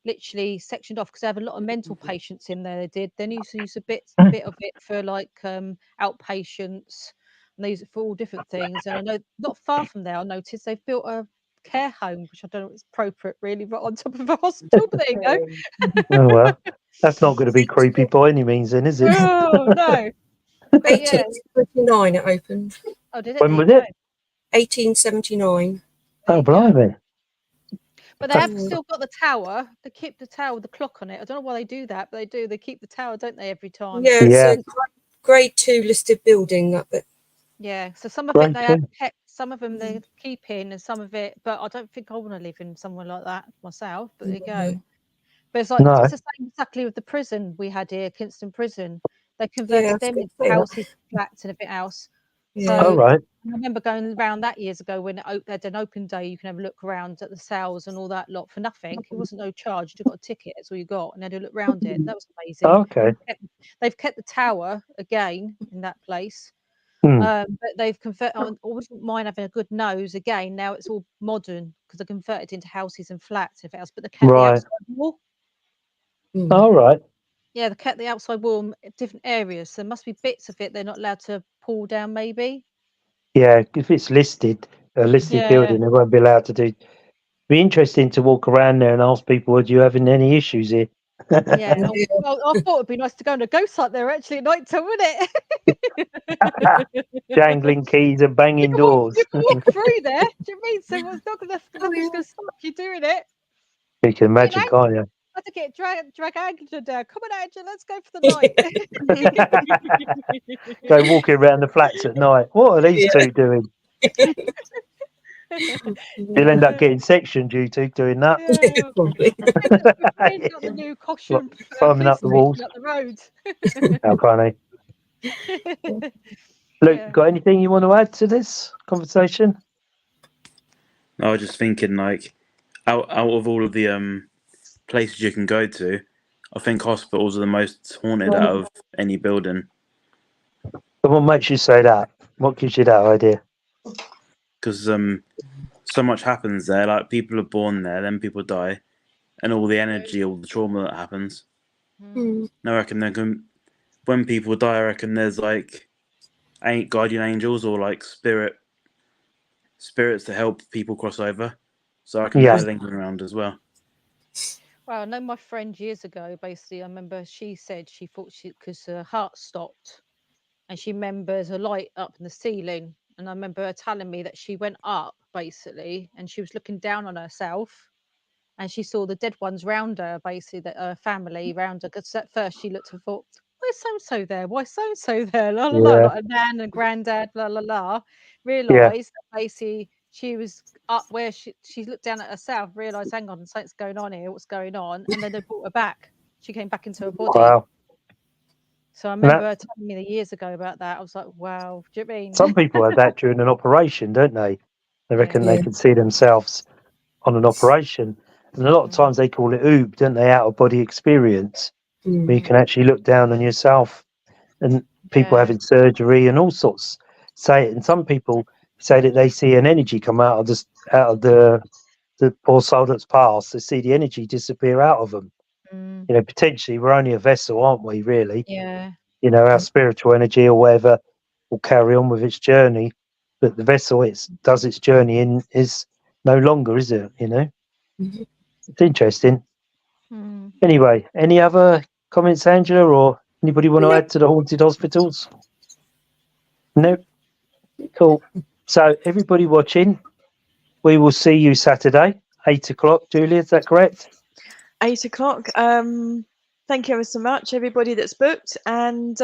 literally sectioned off because they have a lot of mental patients in there. They did. Then you use a bit of it for like outpatients, and they use it for all different things. And I know not far from there, I noticed they've built a care home, which I don't know if it's appropriate really, but on top of a hospital. But there you go. Oh well, that's not going to be creepy by any means, then, is it? Oh no. But yeah. 1879 it opened. Oh, did it? When There was you it? go. 1879. There Oh, you go. blimey. But they have still got the tower. They keep the tower, the clock on it. I don't know why they do that, but they do. They keep the tower, don't they, every time? Yeah, it's Yeah. a grade 2 listed building. That bit. Yeah. So some of it Great they have too. kept, some of them they keep in, and some of it. But I don't think I want to live in somewhere like that myself. But there you go. No. But it's like No. it's the same exactly with the prison we had here, Kingston Prison. They converted Yeah, I was them gonna into say that. houses, flats, and everything else. Yeah. Oh, So right. I remember going around that years ago when they had an open day. You can have a look around at the cells and all that lot for nothing. It wasn't no charge. You got a ticket. That's all you got, and they had a look round it. That was amazing. Okay. They've kept the tower again in that place, Hmm. but they've converted. I wouldn't mind having a good nose again. Now it's all modern because they converted into houses and flats and everything else. But they kept the Right. outside wall. All right. Yeah, they kept the outside wall in different areas. So there must be bits of it they're not allowed to pull down. Maybe. Yeah, if it's listed, a listed Yeah. building, they won't be allowed to do. Be interesting to walk around there and ask people, "Are you having any issues here?" Yeah, well, I thought it'd be nice to go on a ghost hunt there actually at night time, wouldn't it? Jangling keys and banging doors. You can walk through there. Do you mean so? What's not gonna nothing's gonna stop you doing it? You can imagine, Ang- can't you? I had to get drag Angela down. Come on, Angela, let's go for the night. Go walking around the flats at night. What are these two doing? You'll end up getting sectioned, you two, doing that. Yeah. Probably. We've got the new costume Climbing up the walls. up the road. How funny. Luke, Yeah. got anything you want to add to this conversation? I was just thinking, like, out of all of the places you can go to, I think hospitals are the most haunted out of any building. But what makes you say that? What gives you that idea? Because so much happens there. Like, people are born there, then people die, and all the energy, all the trauma that happens. Mm. And I reckon when people die, I reckon there's like guardian angels or like spirits to help people cross over. So I reckon Yeah. they're lingering around as well. Well, I know my friend years ago, basically, I remember she said she thought because her heart stopped and she remembers a light up in the ceiling. And I remember her telling me that she went up basically and she was looking down on herself and she saw the dead ones round her, basically, that her family round her. Because at first she looked and thought, why so and so there? Why so and so there? La la la, Yeah. like a nan and granddad, la la la. Realised that basically she was up where she looked down at herself, realised, hang on, something's going on here, what's going on? And then they brought her back. She came back into her body. Wow. So I remember her telling me years ago about that. I was like, wow, do you know what I mean? Some people have that during an operation, don't they? They reckon Yeah. they can see themselves on an operation. And a lot of times they call it OOB, don't they? Out of body experience. Where you can actually look down on yourself. And people Yeah. having surgery and all sorts say it. And some people say that they see an energy come out of the poor soul that's passed. They see the energy disappear out of them. Mm, You know, potentially we're only a vessel, aren't we, really? yeah. You know, our spiritual energy or whatever will carry on with its journey. But the vessel does its journey in is no longer, is it? You know? Mhm. It's interesting. Mm. Anyway, any other comments, Angela, or anybody want to add to the haunted hospitals? No? Cool. So, everybody watching, we will see you Saturday, 8 o'clock. Julia, is that correct? 8 o'clock. Thank you ever so much, everybody that's booked. And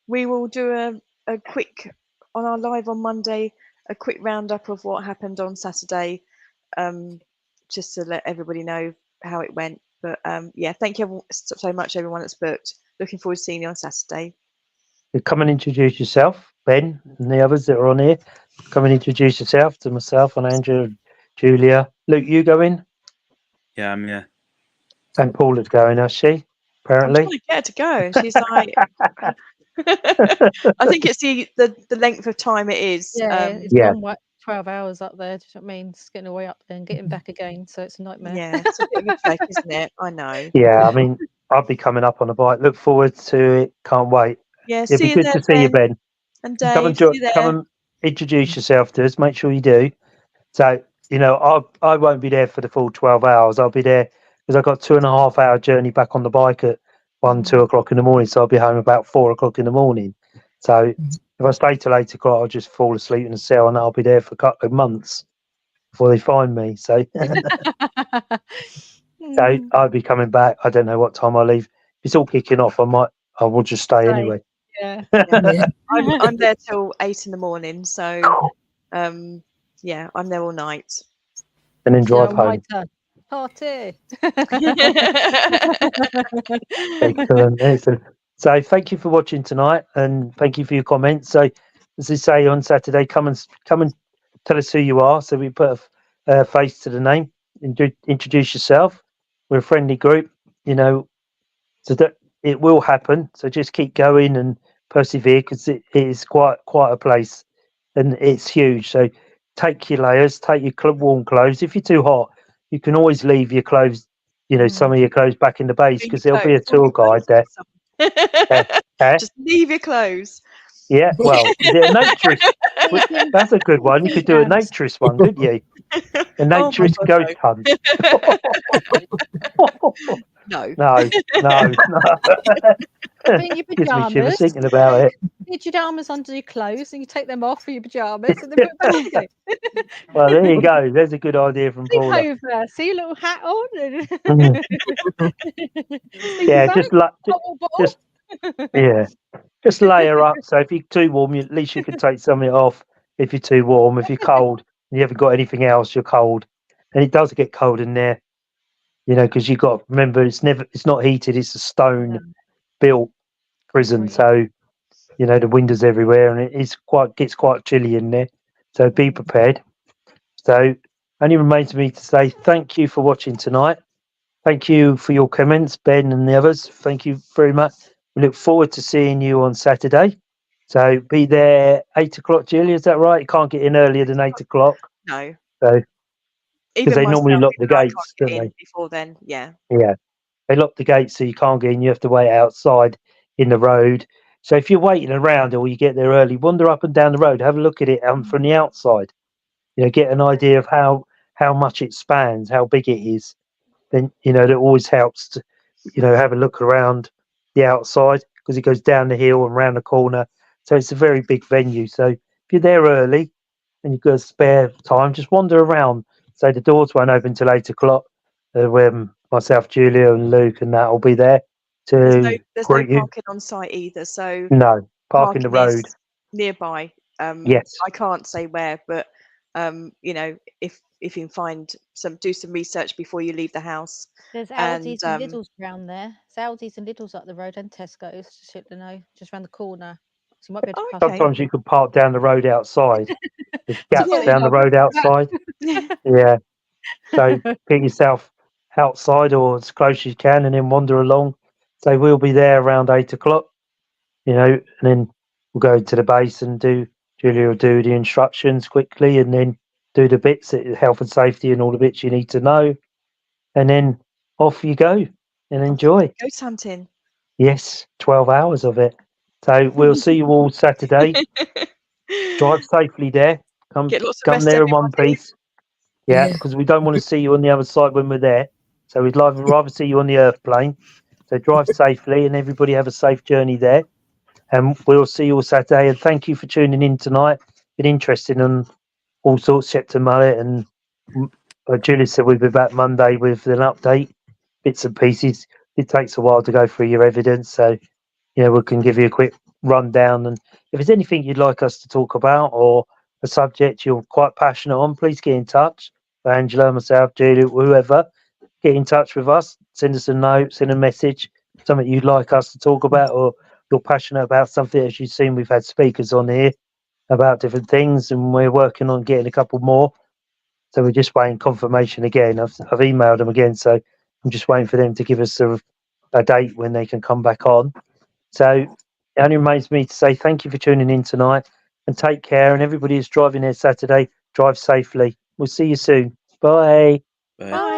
we will do a quick, on our live on Monday, a quick roundup of what happened on Saturday, just to let everybody know how it went. But yeah, thank you so much, everyone that's booked. Looking forward to seeing you on Saturday. Come and introduce yourself, Ben, and the others that are on here. Come and introduce yourself to myself and Angela, Julia. Luke, you going? Yeah, yeah. And Paula's going, is she? I'm Apparently. trying to get her to go. She's like, I think it's the length of time it is. Yeah, it's Yeah. long way. 12 hours up there. Do you know what I mean? Just getting away up there and getting back again. So it's a nightmare. Yeah, it's a bit of a trek, isn't it? I know. Yeah, I mean, I'll be coming up on a bike. Look forward to it. Can't wait. Yeah, It'd see be you good there, to see you, Ben Ben. and Come and Dave. See you come there. and introduce yourself to us. Make sure you do. So, you know, I won't be there for the full 12 hours. I'll be there because I've got 2.5 hour journey back on the bike at 2 o'clock in the morning. So I'll be home about 4 o'clock in the morning. So if I stay till 8 o'clock, I'll just fall asleep in the cell and I'll be there for a couple of months before they find me. So, so I'll be coming back. I don't know what time I leave. If it's all kicking off, I will just stay anyway. Yeah. Yeah. I'm there till 8 in the morning. So, yeah, I'm there all night. And then drive So my home. turn. Party. Excellent, excellent. So thank you for watching tonight, and thank you for your comments. So, as I say on Saturday, come and tell us who you are, so we put a face to the name. Introduce yourself. We're a friendly group, you know, so that it will happen. So just keep going and persevere, because it is quite a place, and it's huge. So take your layers, take your warm clothes. If you're too hot, you can always leave your clothes, you know, some of your clothes back in the base, Leave because your there'll be a clothes, all tour your clothes guide there. Eh? Just leave your clothes. Yeah, well, is it a naturist? That's a good one. You could do a Pants. naturist one, couldn't you? A Oh my naturist God, ghost hunt. no. No. Put in your Gives me shivers pajamas. thinking about it. Put your pajamas under your clothes and you take them off for your pajamas and then put it back again. Well, there you go. There's a good idea from Sleep Paula. over. See your little hat on. Mm. Sleeping Yeah, bag, just bottle. just yeah, just layer up. So if you're too warm, at least you can take some of it off. If you're too warm, if you're cold, and you haven't got anything else, you're cold, and it does get cold in there. You know, because you got to remember, it's not heated. It's a stone built prison, Concrete. so you know the windows everywhere, and gets quite chilly in there. So be prepared. So only remains me to say thank you for watching tonight. Thank you for your comments, Ben and the others. Thank you very much. We look forward to seeing you on Saturday. So be there 8 o'clock, Julie. Is that right? You can't get in earlier than 8 o'clock. No. So because Even they normally myself, lock the even I can't gates, get don't in they? before then. Yeah. Yeah. They lock the gates so you can't get in. You have to wait outside in the road. So if you're waiting around or you get there early, wander up and down the road, have a look at it from the outside. You know, get an idea of how much it spans, how big it is. Then you know that always helps to, you know, have a look around the outside, because it goes down the hill and round the corner. So it's a very big venue. So if you're there early and you've got spare time, just wander around. So the doors won't open till 8 o'clock. When myself, Julia, and Luke and that will be there There's no to greet you. parking on site either. So No, park in the parking road. is nearby. Yes. I can't say where, but you know, if you can do some research before you leave the house. There's And Aldi's and Lidl's around there. There's Aldi's and Lidl's up the road and Tesco's, just let you know, just around the corner. So you might be able to pass okay. Sometimes you can park down the road outside. There's gaps Yeah. down the road outside. Yeah. So get yourself outside or as close as you can, and then wander along. So we'll be there around 8 o'clock, you know, and then we'll go to the base and Julia will do the instructions quickly, and then do the bits, health and safety and all the bits you need to know. And then off you go and enjoy. Ghost hunting. Yes, 12 hours of it. So we'll see you all Saturday. Drive safely there. Come Get lots of come rest, there in one everybody. piece. Yeah, Yeah. because we don't want to see you on the other side when we're there. So we'd rather see you on the earth plane. So drive safely, and everybody have a safe journey there. And we'll see you all Saturday. And thank you for tuning in tonight. Been interesting on all sorts, Shepton Mullet. And Julie said we'll be back Monday with an update, bits and pieces. It takes a while to go through your evidence. So, you know, we can give you a quick rundown. And if there's anything you'd like us to talk about, or a subject you're quite passionate on, please get in touch. Angela, myself, Julie, whoever, get in touch with us. Send us a note, send a message, something you'd like us to talk about, or you're passionate about something. As you've seen, we've had speakers on here about different things, and we're working on getting a couple more. So we're just waiting confirmation again. I've emailed them again, so I'm just waiting for them to give us a date when they can come back on. So it only remains me to say thank you for tuning in tonight, and take care. And everybody who's driving there Saturday, Drive safely. We'll see you soon. Bye. Bye. Bye.